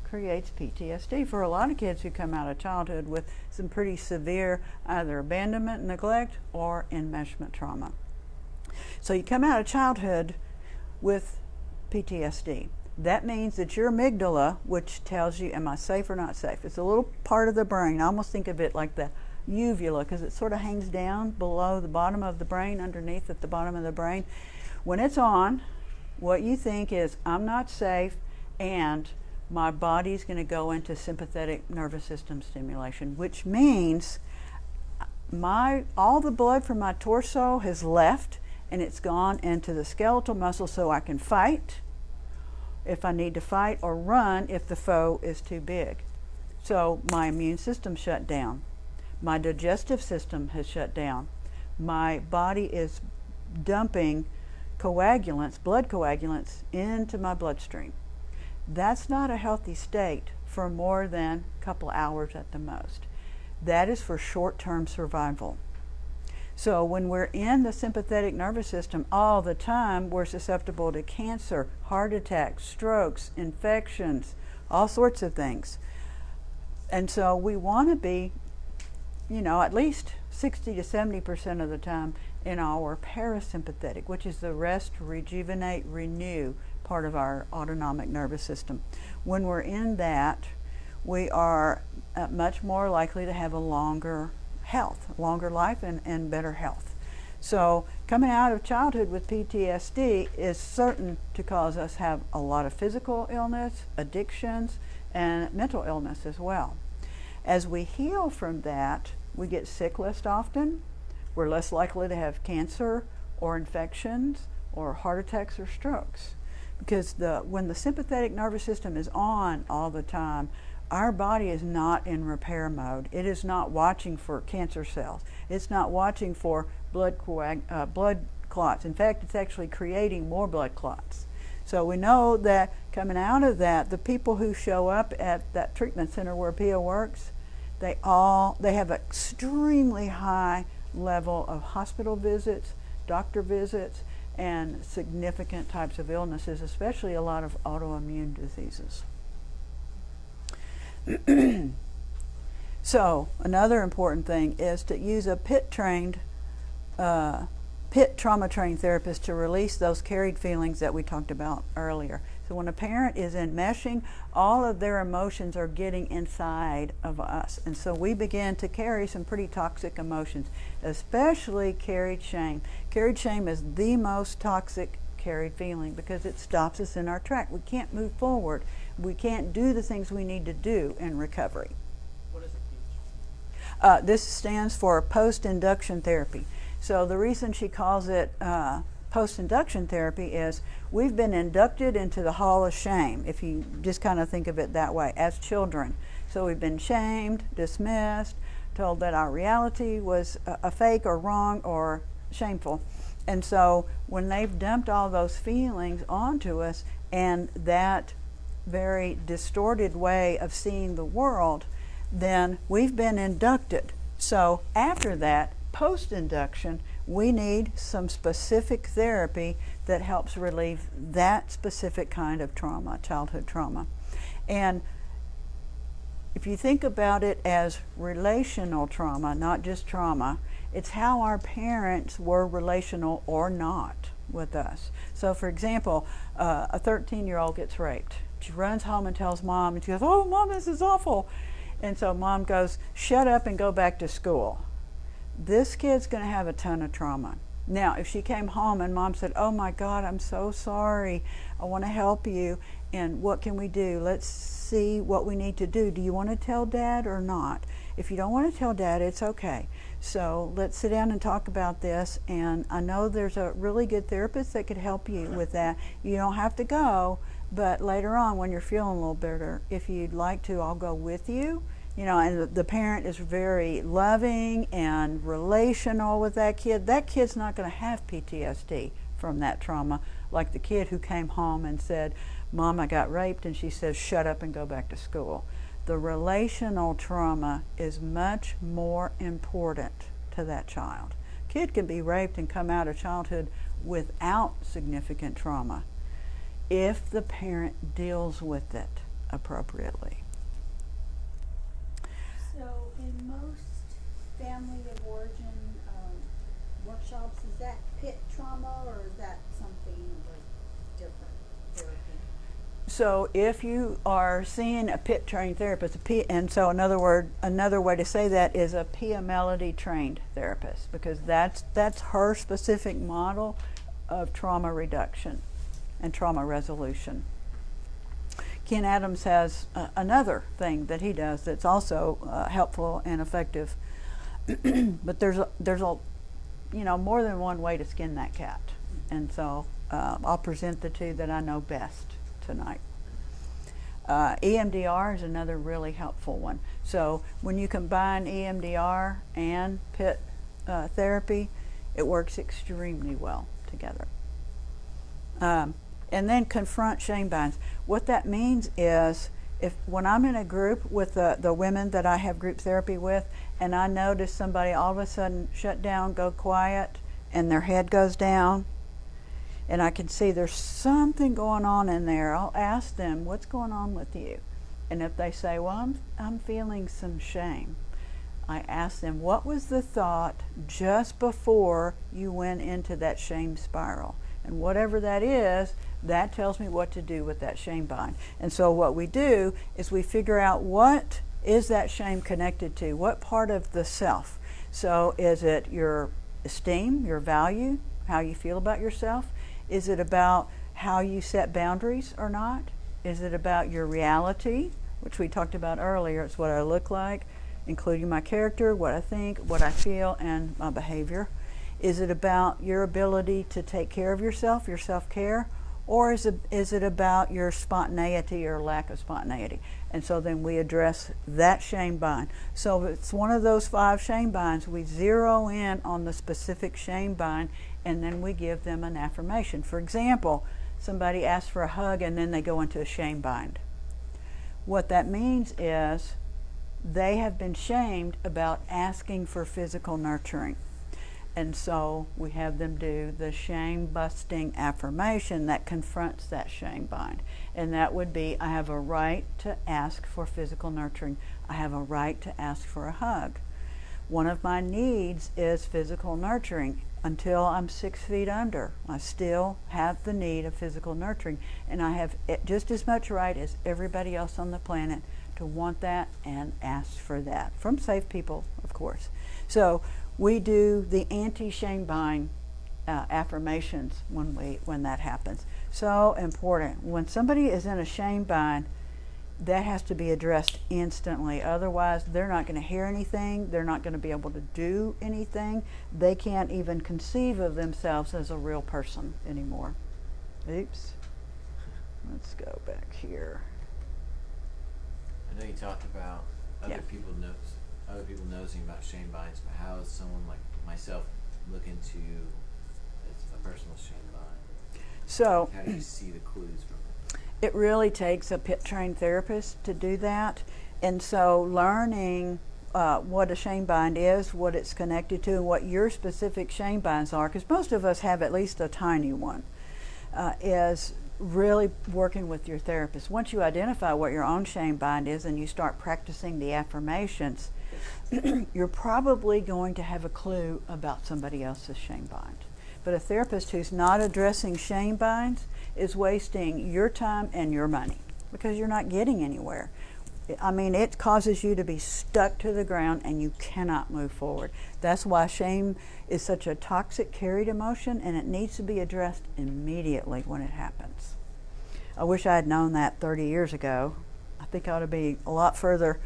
S1: creates PTSD for a lot of kids who come out of childhood with some pretty severe either abandonment, neglect, or enmeshment trauma. So you come out of childhood with PTSD. That means that your amygdala, which tells you, am I safe or not safe? It's a little part of the brain. I almost think of it like the uvula, because it sort of hangs down below the bottom of the brain, underneath at the bottom of the brain. When it's on, what you think is, I'm not safe, and my body's going to go into sympathetic nervous system stimulation, which means all the blood from my torso has left, and it's gone into the skeletal muscle so I can fight if I need to fight, or run if the foe is too big. So my immune system shut down. My digestive system has shut down. My body is dumping coagulants, blood coagulants, into my bloodstream. That's not a healthy state for more than a couple hours at the most. That is for short-term survival. So when we're in the sympathetic nervous system all the time, we're susceptible to cancer, heart attacks, strokes, infections, all sorts of things. And so we want to be, at least 60 to 70% of the time in our parasympathetic, which is the rest, rejuvenate, renew part of our autonomic nervous system. When we're in that, we are much more likely to have a longer life and better health. So coming out of childhood with PTSD is certain to cause us have a lot of physical illness, addictions, and mental illness as well. As we heal from that, we get sick less often. We're less likely to have cancer or infections or heart attacks or strokes. because when the sympathetic nervous system is on all the time, our body is not in repair mode. It is not watching for cancer cells. It's not watching for blood clots. In fact, it's actually creating more blood clots. So we know that coming out of that, the people who show up at that treatment center where Pia works, they have an extremely high level of hospital visits, doctor visits, and significant types of illnesses, especially a lot of autoimmune diseases. So another important thing is to use a PIT trauma trained therapist to release those carried feelings that we talked about earlier. So when a parent is enmeshing, all of their emotions are getting inside of us. And so we begin to carry some pretty toxic emotions, especially carried shame. Carried shame is the most toxic carried feeling because it stops us in our track. We can't move forward. We can't do the things we need to do in recovery.
S7: What is a PIT?
S1: This stands for post-induction therapy. So the reason she calls it post-induction therapy is we've been inducted into the hall of shame, if you just kind of think of it that way, as children. So we've been shamed, dismissed, told that our reality was a fake or wrong or shameful. And so when they've dumped all those feelings onto us and that very distorted way of seeing the world, then we've been inducted. So after that, post-induction, we need some specific therapy that helps relieve that specific kind of trauma, childhood trauma. And if you think about it as relational trauma, not just trauma, it's how our parents were relational or not with us. So for example, a 13-year-old gets raped. She runs home and tells mom, and she goes, "Oh, Mom, this is awful." And so mom goes, "Shut up and go back to school." This kid's going to have a ton of trauma. Now, if she came home and mom said, "Oh my God, I'm so sorry. I want to help you. And what can we do? Let's see what we need to do. Do you want to tell Dad or not? If you don't want to tell Dad, it's okay. So let's sit down and talk about this. And I know there's a really good therapist that could help you with that. You don't have to go, but later on when you're feeling a little better, if you'd like to, I'll go with you." You know, and the parent is very loving and relational with that kid. That kid's not going to have PTSD from that trauma, like the kid who came home and said, "Mom, I got raped," and she says, "Shut up and go back to school." The relational trauma is much more important to that child. Kid can be raped and come out of childhood without significant trauma if the parent deals with it appropriately.
S2: So in most family of origin workshops, is that PIT trauma or is that something like different therapy?
S1: So if you are seeing a PIT trained therapist, and so another way to say that is a Pia Melody trained therapist, because that's her specific model of trauma reduction and trauma resolution. Ken Adams has another thing that he does that's also helpful and effective, but there's a more than one way to skin that cat, and so I'll present the two that I know best tonight. EMDR is another really helpful one. So when you combine EMDR and PIT therapy, it works extremely well together. And then confront shame binds. What that means is, when I'm in a group with the women that I have group therapy with, and I notice somebody all of a sudden shut down, go quiet, and their head goes down, and I can see there's something going on in there, I'll ask them, "What's going on with you?" And if they say, "Well, I'm feeling some shame," I ask them, "What was the thought just before you went into that shame spiral?" And whatever that is, that tells me what to do with that shame bind. And so what we do is we figure out, what is that shame connected to? What part of the self? So is it your esteem, your value, how you feel about yourself? Is it about how you set boundaries or not? Is it about your reality, which we talked about earlier? It's what I look like, including my character, what I think, what I feel, and my behavior. Is it about your ability to take care of yourself, your self-care? Or is it about your spontaneity or lack of spontaneity? And so then we address that shame bind. So if it's one of those 5 shame binds, we zero in on the specific shame bind, and then we give them an affirmation. For example, somebody asks for a hug and then they go into a shame bind. What that means is they have been shamed about asking for physical nurturing. And so we have them do the shame-busting affirmation that confronts that shame bind. And that would be, I have a right to ask for physical nurturing. I have a right to ask for a hug. One of my needs is physical nurturing. Until I'm 6 feet under, I still have the need of physical nurturing. And I have just as much right as everybody else on the planet to want that and ask for that. From safe people, of course. So we do the anti-shame bind affirmations when that happens. So important. When somebody is in a shame bind, that has to be addressed instantly. Otherwise, they're not going to hear anything. They're not going to be able to do anything. They can't even conceive of themselves as a real person anymore. Oops. Let's go back here.
S8: I know you talked about other people nosing about shame binds, but how is someone like myself look into a personal shame bind?
S1: So
S8: How do you see the clues from it?
S1: it really takes a PIT-trained therapist to do that. And so learning what a shame bind is, what it's connected to, and what your specific shame binds are, because most of us have at least a tiny one, is really working with your therapist. Once you identify what your own shame bind is and you start practicing the affirmations, you're probably going to have a clue about somebody else's shame bind. But a therapist who's not addressing shame binds is wasting your time and your money because you're not getting anywhere. I mean, it causes you to be stuck to the ground and you cannot move forward. That's why shame is such a toxic, carried emotion, and it needs to be addressed immediately when it happens. I wish I had known that 30 years ago. I think I ought to be a lot further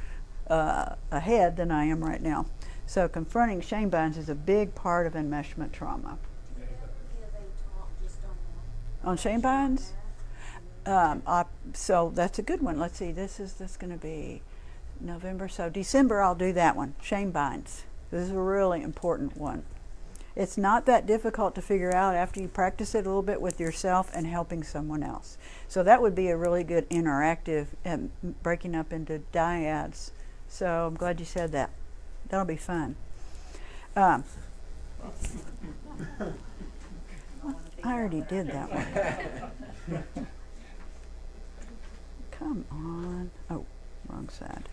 S1: ahead than I am right now. So confronting shame binds is a big part of enmeshment trauma.
S6: Do you ever give a talk just on that?
S1: On shame binds? So that's a good one. Let's see, this going to be November. So December I'll do that one, shame binds. This is a really important one. It's not that difficult to figure out after you practice it a little bit with yourself and helping someone else. So that would be a really good interactive breaking up into dyads. So I'm glad you said that. That'll be fun. I already did that one. Come on. Oh, wrong side.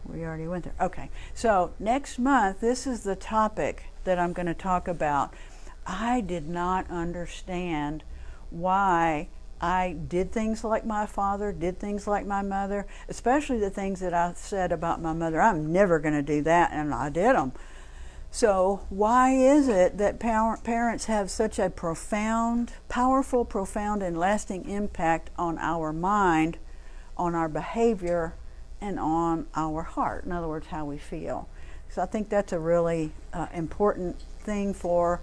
S1: We already went there. Okay. So next month, this is the topic that I'm going to talk about. I did not understand why I did things like my father, did things like my mother, especially the things that I said about my mother. I'm never going to do that, and I did them. So why is it that parents have such a powerful, profound, and lasting impact on our mind, on our behavior, and on our heart? In other words, how we feel. So I think that's a really important thing for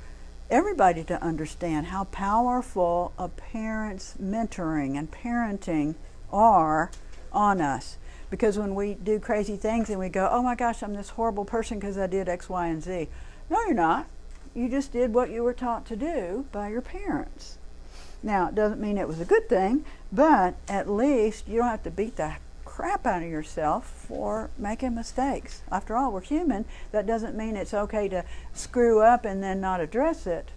S1: everybody to understand, how powerful a parent's mentoring and parenting are on us. Because when we do crazy things and we go, oh my gosh, I'm this horrible person because I did X, Y, and Z. No, you're not. You just did what you were taught to do by your parents. Now, it doesn't mean it was a good thing, but at least you don't have to beat the crap out of yourself for making mistakes. After all, we're human. That doesn't mean it's okay to screw up and then not address it.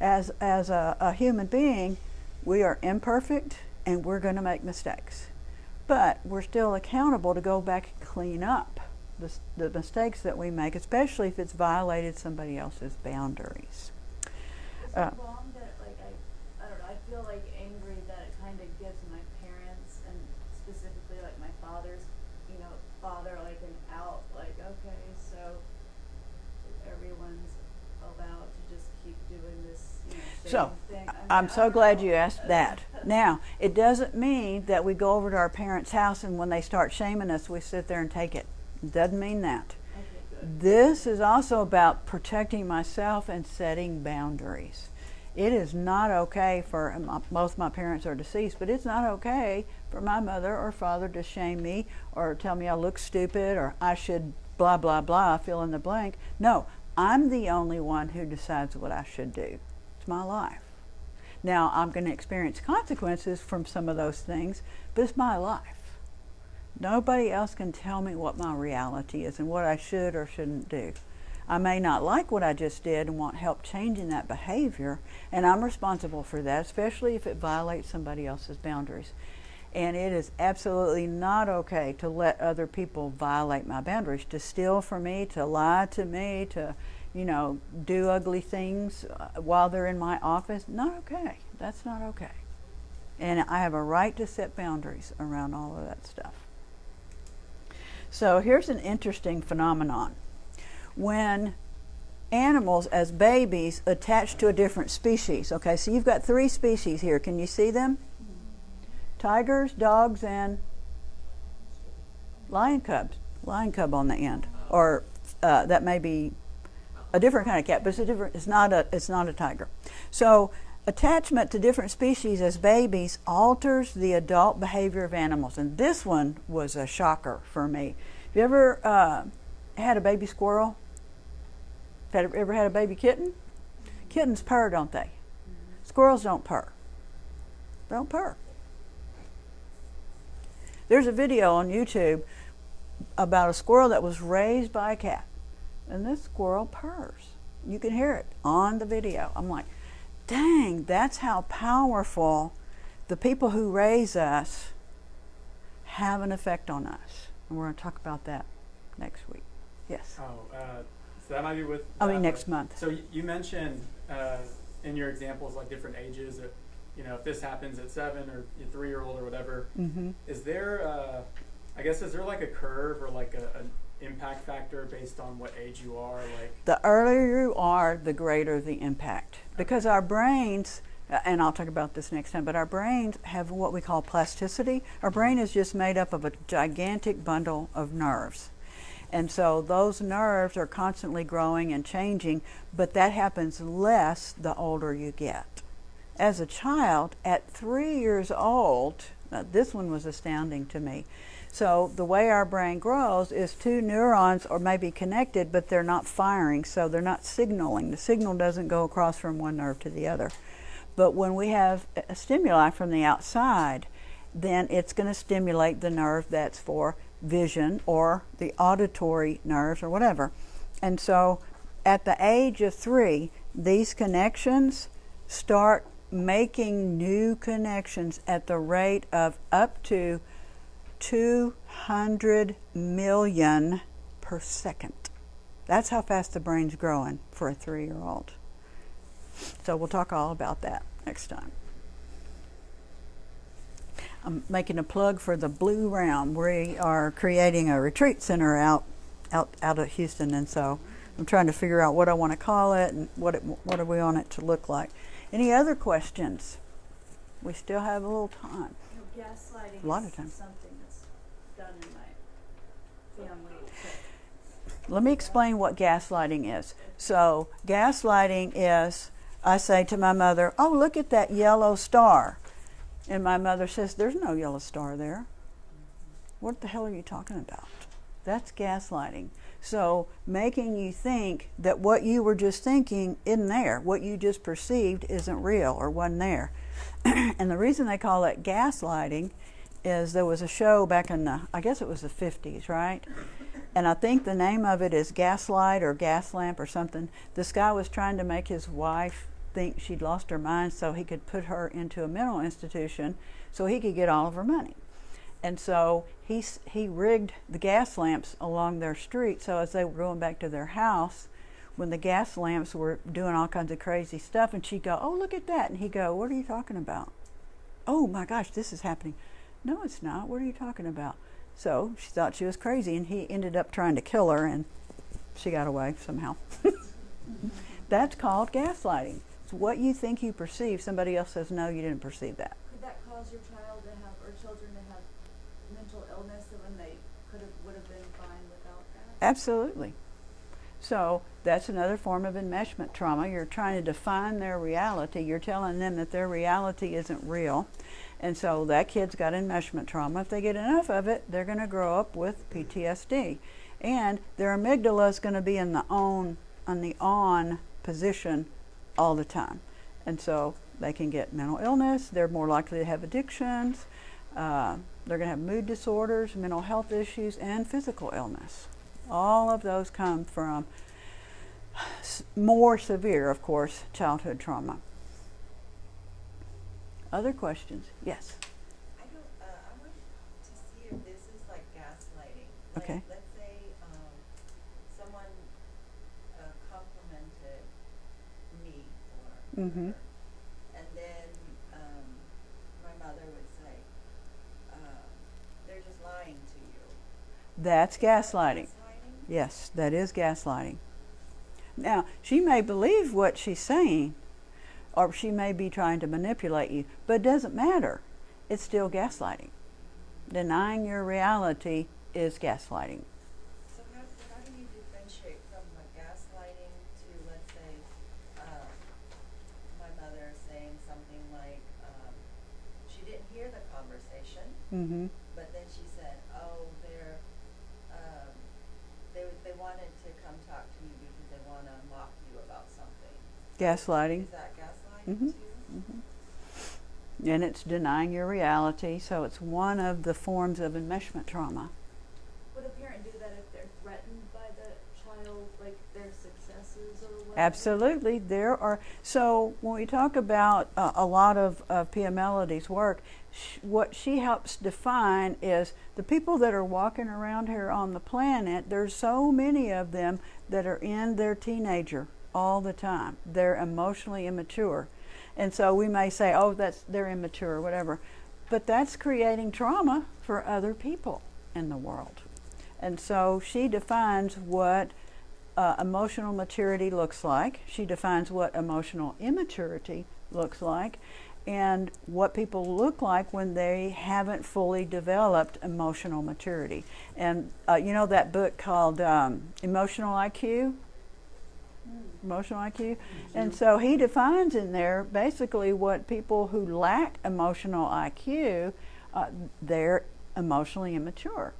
S1: As a human being, we are imperfect and we're going to make mistakes. But we're still accountable to go back and clean up the mistakes that we make, especially if it's violated somebody else's boundaries.
S3: Is it wrong that, like, I don't know, I feel like angry that it kind of gives my parents, and specifically like my father's, father, like an out, like, okay, so everyone's allowed to just keep doing this,
S1: So,
S3: thing.
S1: I'm so glad you asked that. Now, it doesn't mean that we go over to our parents' house and when they start shaming us, we sit there and take it. It doesn't mean that.
S3: Okay, good.
S1: This is also about protecting myself and setting boundaries. It is not okay for, both my parents are deceased, but it's not okay for my mother or father to shame me or tell me I look stupid or I should blah, blah, blah, fill in the blank. No, I'm the only one who decides what I should do. It's my life. Now, I'm going to experience consequences from some of those things, but it's my life. Nobody else can tell me what my reality is and what I should or shouldn't do. I may not like what I just did and want help changing that behavior, and I'm responsible for that, especially if it violates somebody else's boundaries. And it is absolutely not okay to let other people violate my boundaries, to steal from me, to lie to me, to, do ugly things while they're in my office. Not okay. That's not okay. And I have a right to set boundaries around all of that stuff. So here's an interesting phenomenon. When animals as babies attach to a different species, okay, so you've got 3 species here. Can you see them? Tigers, dogs, and lion cubs. Lion cub on the end, or that may be a different kind of cat, but it's not a tiger. So attachment to different species as babies alters the adult behavior of animals, and this one was a shocker for me. Have you ever had a baby squirrel? Ever had a baby kitten? Kittens purr, don't they? Squirrels don't purr. They don't purr. There's a video on YouTube about a squirrel that was raised by a cat, and this squirrel purrs. You can hear it on the video. I'm like, dang, that's how powerful the people who raise us have an effect on us. And we're going to talk about that next week. Yes.
S7: So that might be with.
S1: Next month.
S7: So you mentioned in your examples like different ages that, if this happens at 7 or 3-year-old or whatever, is there is there like a curve or like an impact factor based on what age you are? Like
S1: the earlier you are, the greater the impact, because our brains, and I'll talk about this next time, but our brains have what we call plasticity. Our brain is just made up of a gigantic bundle of nerves. And so those nerves are constantly growing and changing, but that happens less the older you get. As a child, at 3 years old, this one was astounding to me. So the way our brain grows is 2 neurons are maybe connected, but they're not firing, so they're not signaling. The signal doesn't go across from one nerve to the other. But when we have a stimuli from the outside, then it's going to stimulate the nerve that's for vision or the auditory nerves or whatever. And so at the age of 3, these connections start making new connections at the rate of up to 200 million per second. That's how fast the brain's growing for a 3-year-old. So we'll talk all about that next time. I'm making a plug for the Blue Round. We are creating a retreat center out of Houston, and so I'm trying to figure out what I want to call it and what do we want it to look like. Any other questions? We still have a little time.
S3: Gaslighting
S1: A lot of time.
S3: is something that's done in my family.
S1: Let me explain what gaslighting is. So gaslighting is, I say to my mother, oh, look at that yellow star. And my mother says, there's no yellow star there. What the hell are you talking about? That's gaslighting. So making you think that what you were just thinking isn't there. What you just perceived isn't real or wasn't there. And the reason they call it gaslighting is there was a show back in I guess it was the 50s, right? And I think the name of it is Gaslight or Gas Lamp or something. This guy was trying to make his wife think she'd lost her mind so he could put her into a mental institution so he could get all of her money. And so he rigged the gas lamps along their street, so as they were going back to their house, when the gas lamps were doing all kinds of crazy stuff, and she'd go, oh, look at that. And he'd go, what are you talking about? Oh my gosh, this is happening. No, it's not. What are you talking about? So she thought she was crazy, and he ended up trying to kill her, and she got away somehow. That's called gaslighting. It's what you think you perceive. Somebody else says, no, you didn't perceive that.
S3: Could that cause your child to have, or children to have mental illness when they would have been fine without that?
S1: Absolutely. So that's another form of enmeshment trauma. You're trying to define their reality. You're telling them that their reality isn't real. And so that kid's got enmeshment trauma. If they get enough of it, they're going to grow up with PTSD. And their amygdala is going to be in the on position all the time. And so they can get mental illness. They're more likely to have addictions. They're going to have mood disorders, mental health issues, and physical illness. All of those come from more severe, of course, childhood trauma. Other questions? Yes.
S4: I want to see if this is like gaslighting. Like,
S1: Okay.
S4: let's say someone complimented me or
S1: Mm-hmm.
S4: whatever, and then my mother would say, "They're just lying to you."
S1: That's
S4: Is that
S1: gaslighting.
S4: gaslighting?
S1: Yes, that is gaslighting. Now, she may believe what she's saying, or she may be trying to manipulate you, but it doesn't matter. It's still gaslighting. Denying your reality is gaslighting.
S4: So how do you differentiate from a gaslighting to, let's say, my mother saying something like, she didn't hear the conversation,
S1: Mm-hmm.
S4: but then she said, "Oh, they wanted to come talk to you because they want to mock you about something."
S1: Gaslighting.
S4: Is that gaslighting
S1: Mhm.
S4: too?
S1: And it's denying your reality, so it's one of the forms of enmeshment trauma.
S3: Would a parent do that if they're threatened by the child, like their successes or whatever?
S1: Absolutely. There are, so when we talk about a lot of Pia Melody's work, what she helps define is the people that are walking around here on the planet, there's so many of them that are in their teenager all the time. They're emotionally immature. And so we may say, oh, they're immature or whatever. But that's creating trauma for other people in the world. And so she defines what emotional maturity looks like. She defines what emotional immaturity looks like, and what people look like when they haven't fully developed emotional maturity. And you know that book called Emotional IQ? Emotional IQ? And so he defines in there basically what people who lack emotional IQ, they're emotionally immature.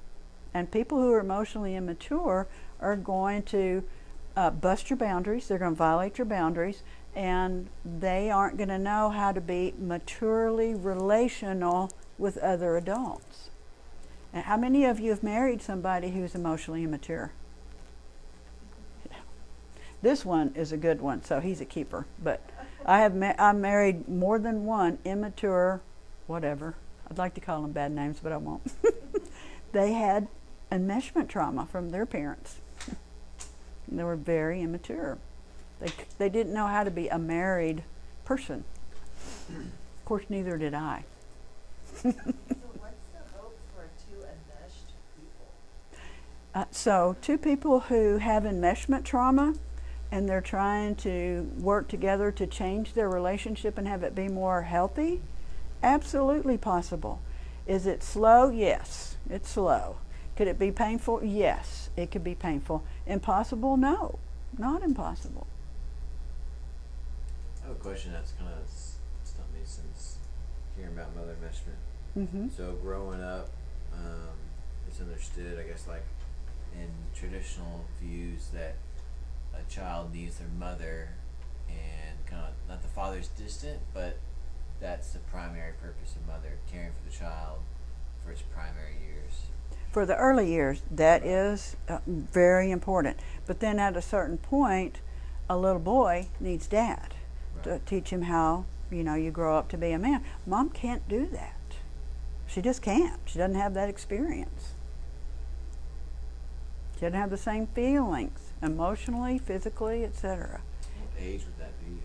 S1: And people who are emotionally immature are going to bust your boundaries, they're going to violate your boundaries, and they aren't going to know how to be maturely relational with other adults. And how many of you have married somebody who's emotionally immature? Yeah. This one is a good one, so he's a keeper. But I married more than one immature, whatever. I'd like to call them bad names, but I won't. They had enmeshment trauma from their parents. They were very immature. They didn't know how to be a married person. Of course, neither did I.
S4: So what's the hope for two enmeshed people?
S1: So two people who have enmeshment trauma and they're trying to work together to change their relationship and have it be more healthy, absolutely possible. Is it slow? Yes, it's slow. Could it be painful? Yes, it could be painful. Impossible? No, not impossible.
S8: I have a question that's kind of stumped me since hearing about mother enmeshment.
S1: Mm-hmm.
S8: So growing up, it's understood, I guess, like in traditional views, that a child needs their mother, and kind of not the father's distant, but that's the primary purpose of mother, caring for the child for its primary years.
S1: For the early years, that is very important. But then at a certain point, a little boy needs dad to teach him how, you grow up to be a man. Mom can't do that. She just can't. She doesn't have that experience. She doesn't have the same feelings, emotionally, physically, etc.
S8: What age would that be?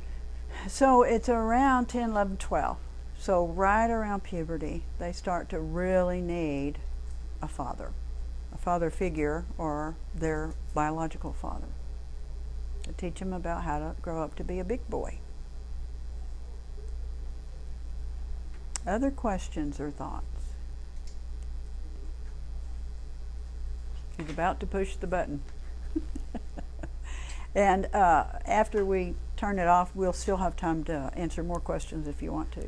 S1: So it's around 10, 11, 12. So right around puberty, they start to really need a father figure, or their biological father, to teach them about how to grow up to be a big boy. Other questions or thoughts? He's about to push the button. And after we turn it off, we'll still have time to answer more questions if you want to.